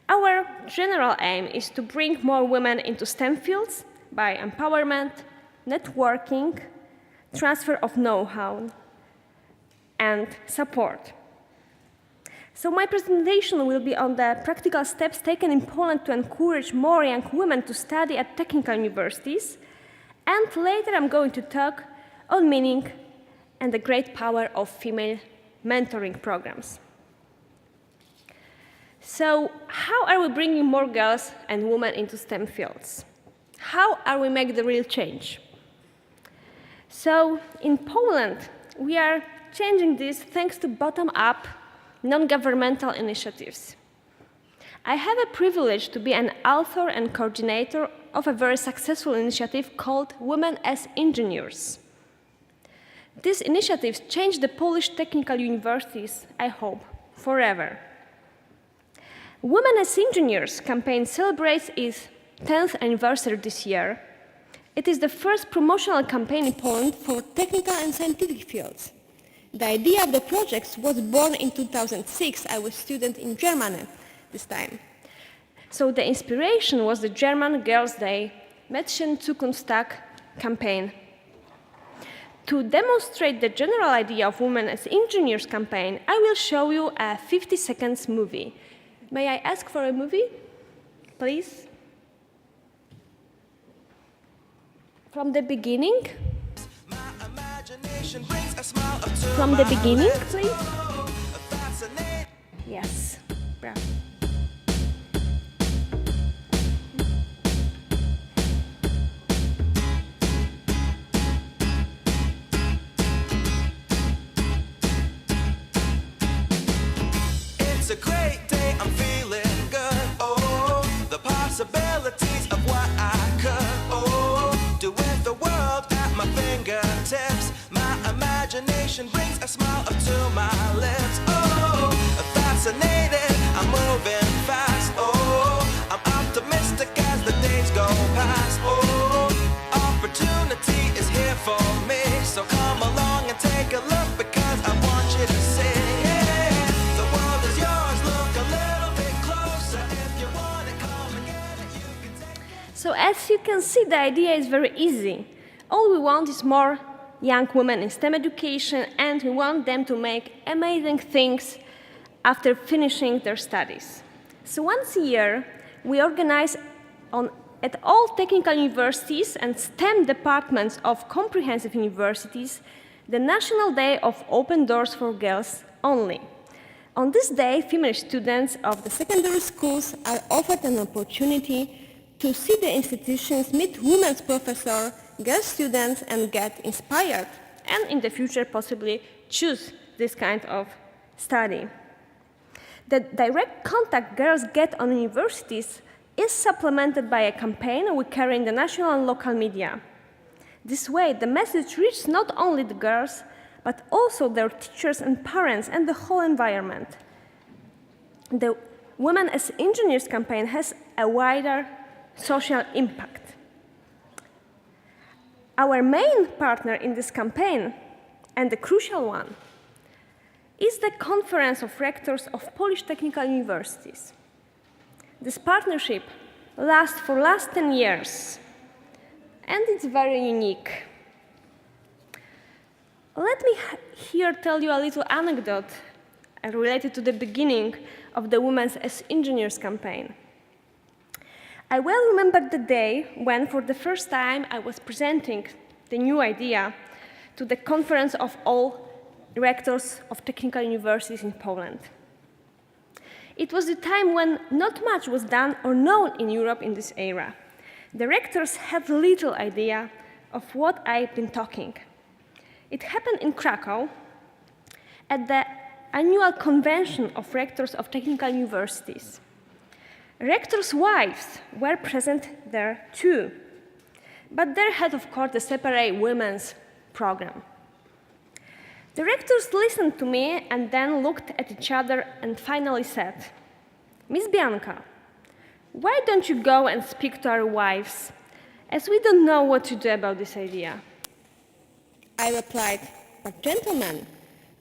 Our general aim is to bring more women into STEM fields by empowerment, networking, transfer of know-how, and support. So my presentation will be on the practical steps taken in Poland to encourage more young women to study at technical universities, and later I'm going to talk on meaning and the great power of female mentoring programs. So how are we bringing more girls and women into STEM fields? How are we making the real change? So in Poland, we are changing this thanks to bottom-up, non-governmental initiatives. I have a privilege to be an author and coordinator of a very successful initiative called Women as Engineers. These initiatives changed the Polish technical universities, I hope, forever. Women as Engineers campaign celebrates its 10th anniversary this year. It is the first promotional campaign in Poland for technical and scientific fields. The idea of the project was born in 2006. I was a student in Germany this time. So the inspiration was the German Girls' Day Mädchen Zukunft Tag campaign. To demonstrate the general idea of Women as Engineers campaign, I will show you a 50 seconds movie. May I ask for a movie, please? From the beginning? From the beginning, please? Yes, bravo.
It's a great day, I'm feeling good. Oh, the possibilities of what I could do with the world at my fingertips. My imagination brings a smile up to my lips. Oh, fascinated, I'm moving fast. Oh, I'm optimistic as the days go past. Oh, opportunity is here for me. So come along and take a look because I want you to see. The world is yours, look a little bit closer. If you want it, come and get it. You can take it.
So as you can see, the idea is very easy. All we want is more young women in STEM education, and we want them to make amazing things after finishing their studies. So once a year, we organize at all technical universities and STEM departments of comprehensive universities the National Day of Open Doors for Girls only. On this day, female students of the secondary schools are offered an opportunity to see the institutions, meet women's professors, girl students, and get inspired, and in the future possibly choose this kind of study. The direct contact girls get on universities is supplemented by a campaign we carry in the national and local media. This way, the message reaches not only the girls, but also their teachers and parents and the whole environment. The Women as Engineers campaign has a wider social impact. Our main partner in this campaign, and the crucial one, is the Conference of Rectors of Polish Technical Universities. This partnership lasts for last 10 years, and it's very unique. Let me here tell you a little anecdote related to the beginning of the Women as Engineers campaign. I well remember the day when, for the first time, I was presenting the new idea to the conference of all rectors of technical universities in Poland. It was the time when not much was done or known in Europe in this era. The rectors had little idea of what I've been talking. It happened in Krakow at the annual convention of rectors of technical universities. Rectors' wives were present there too, but they had, of course, a separate women's program. The rectors listened to me and then looked at each other and finally said, "Miss Bianca, why don't you go and speak to our wives, as we don't know what to do about this idea?"
I replied, "But gentlemen,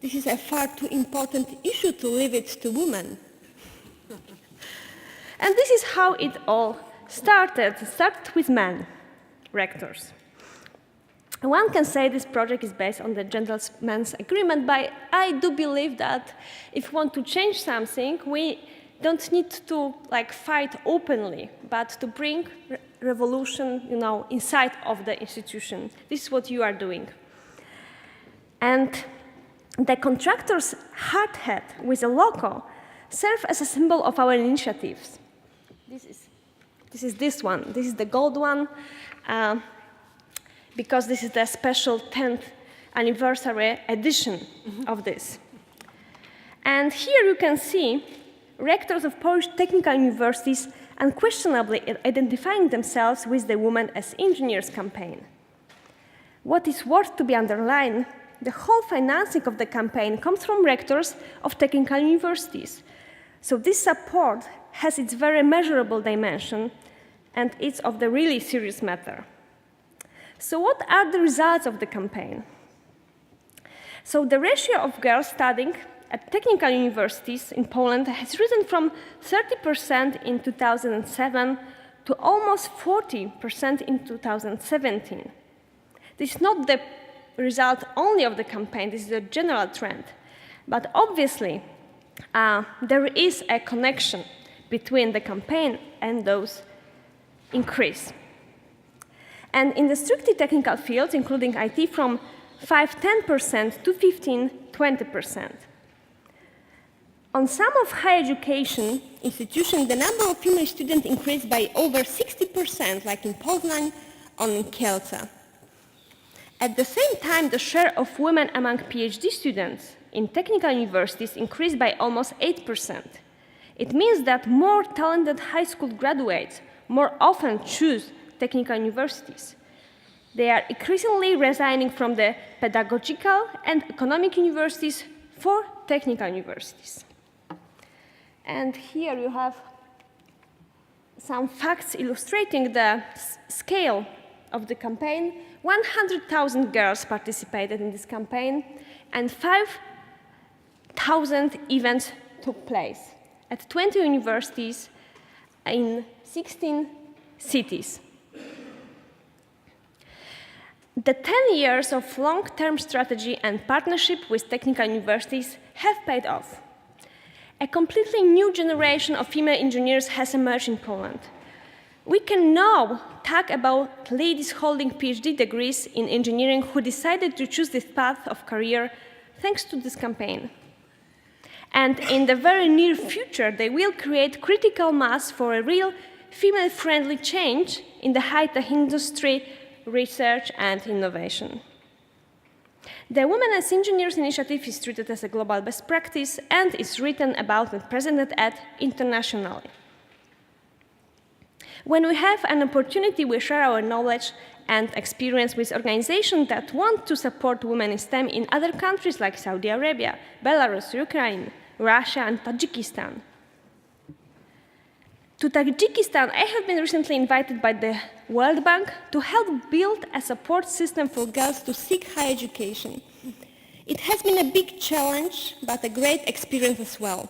this is a far too important issue to leave it to women."
And this is how it all started. It started with men, rectors. One can say this project is based on the gentleman's agreement, but I do believe that if we want to change something, we don't need to fight openly, but to bring revolution, inside of the institution. This is what you are doing. And the contractor's hard hat with a logo serves as a symbol of our initiatives. This is this one. This is the gold one, because this is the special 10th anniversary edition of this. And here you can see rectors of Polish technical universities unquestionably identifying themselves with the Women as Engineers campaign. What is worth to be underlined, the whole financing of the campaign comes from rectors of technical universities. So this support has its very measurable dimension, and it's of the really serious matter. So what are the results of the campaign? So the ratio of girls studying at technical universities in Poland has risen from 30% in 2007 to almost 40% in 2017. This is not the result only of the campaign, this is a general trend. But obviously, there is a connection between the campaign and those increase. And in the strictly technical fields, including IT, from 5-10% to 15-20%. On some of higher education institutions, the number of female students increased by over 60%, like in Poznań or in Kielce. At the same time, the share of women among PhD students in technical universities increased by almost 8%. It means that more talented high school graduates more often choose technical universities. They are increasingly resigning from the pedagogical and economic universities for technical universities. And here you have some facts illustrating the scale of the campaign. 100,000 girls participated in this campaign, and 5,000 events took place at 20 universities in 16 cities. The 10 years of long-term strategy and partnership with technical universities have paid off. A completely new generation of female engineers has emerged in Poland. We can now talk about ladies holding PhD degrees in engineering who decided to choose this path of career thanks to this campaign. And in the very near future, they will create critical mass for a real female-friendly change in the high-tech industry, research and innovation. The Women as Engineers initiative is treated as a global best practice and is written about and presented at internationally. When we have an opportunity, we share our knowledge and experience with organizations that want to support women in STEM in other countries like Saudi Arabia, Belarus, Ukraine, Russia, and Tajikistan. To Tajikistan, I have been recently invited by the World Bank to help build a support system for girls to seek higher education. It has been a big challenge, but a great experience as well.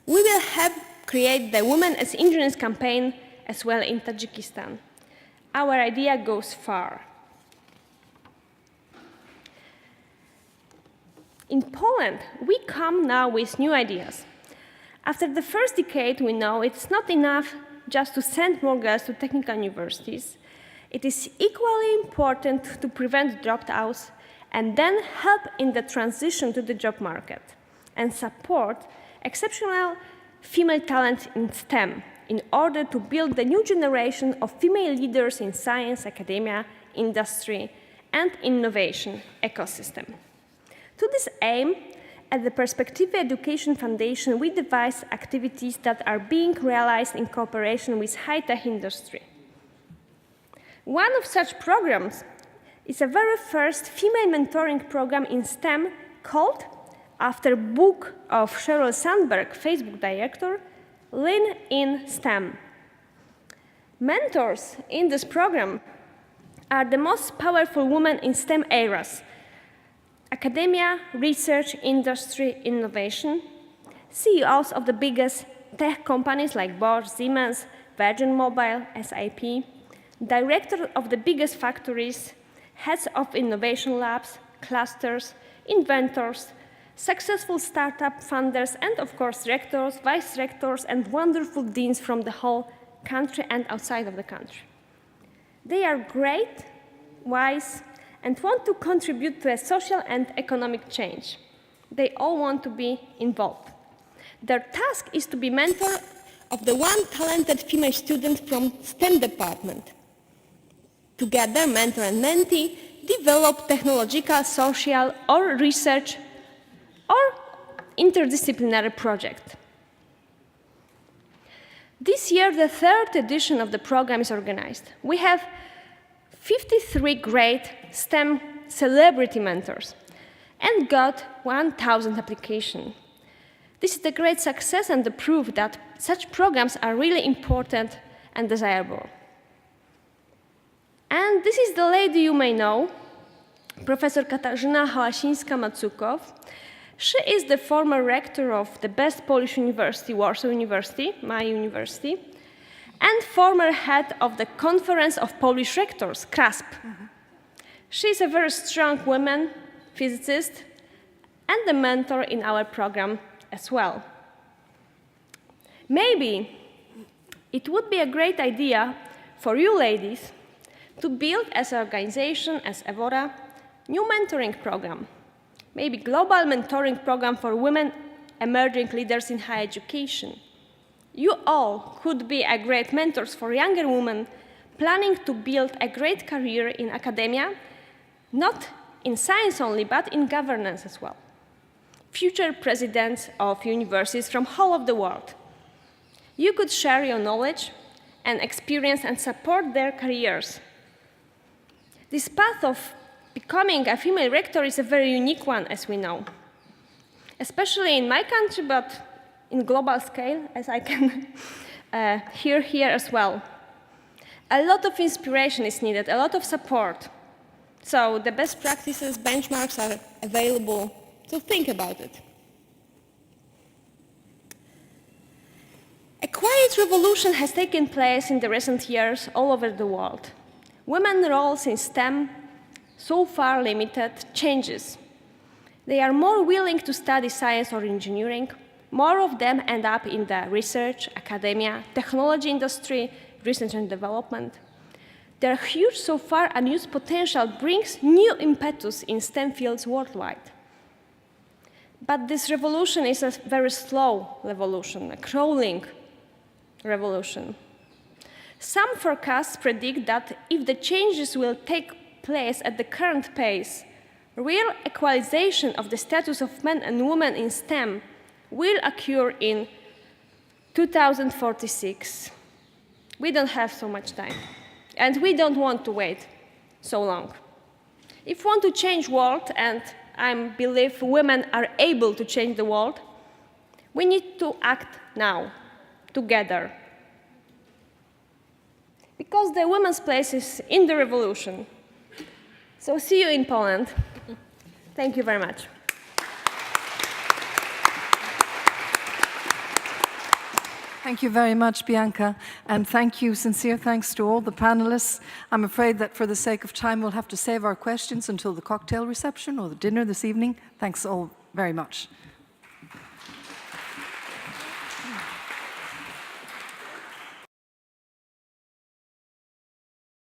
We will help create the Women as Engineers campaign as well in Tajikistan. Our idea goes far. In Poland, we come now with new ideas. After the first decade, we know it's not enough just to send more girls to technical universities. It is equally important to prevent dropouts and then help in the transition to the job market and support exceptional female talent in STEM in order to build the new generation of female leaders in science, academia, industry, and innovation ecosystem. To this aim, at the Perspective Education Foundation, we devise activities that are being realized in cooperation with high-tech industry. One of such programs is a very first female mentoring program in STEM called, after book of Sheryl Sandberg, Facebook director, Lean in STEM. Mentors in this program are the most powerful women in STEM areas: academia, research, industry, innovation, CEOs of the biggest tech companies like Bosch, Siemens, Virgin Mobile, SAP, directors of the biggest factories, heads of innovation labs, clusters, inventors, successful startup funders, and of course rectors, vice rectors, and wonderful deans from the whole country and outside of the country. They are great, wise, and want to contribute to a social and economic change. They all want to be involved. Their task is to be mentor of the one talented female student from STEM department. Together, mentor and mentee develop technological, social, or research or interdisciplinary project. This year, the third edition of the program is organized. We have 53 great STEM celebrity mentors and got 1,000 applications. This is the great success and the proof that such programs are really important and desirable. And this is the lady you may know, Professor Katarzyna Hałasińska-Macukow. She is the former rector of the best Polish university, Warsaw University, my university, and former head of the Conference of Polish Rectors, CRASP. She is a very strong woman, physicist, and a mentor in our program as well. Maybe it would be a great idea for you ladies to build as an organization, as Evora, new mentoring program. Maybe global mentoring program for women emerging leaders in higher education. You all could be a great mentors for younger women planning to build a great career in academia, not in science only, but in governance as well. Future presidents of universities from all of the world. You could share your knowledge and experience and support their careers. This path of becoming a female rector is a very unique one, as we know, especially in my country, but in global scale, as I can hear here as well. A lot of inspiration is needed, a lot of support. So the best practices, benchmarks are available, so think about it. A quiet revolution has taken place in the recent years all over the world. Women's roles in STEM, so far limited, changes. They are more willing to study science or engineering. More of them end up in the research, academia, technology industry, research and development. Their huge, so far unused potential brings new impetus in STEM fields worldwide. But this revolution is a very slow revolution, a crawling revolution. Some forecasts predict that if the changes will take place at the current pace, real equalization of the status of men and women in STEM will occur in 2046. We don't have so much time, and we don't want to wait so long. If we want to change the world, and I believe women are able to change the world, we need to act now, together. Because the women's place is in the revolution. So see you in Poland. Thank you very much.
Thank you very much, Bianca, and thank you, sincere thanks to all the panelists. I'm afraid that for the sake of time, we'll have to save our questions until the cocktail reception or the dinner this evening. Thanks all very much.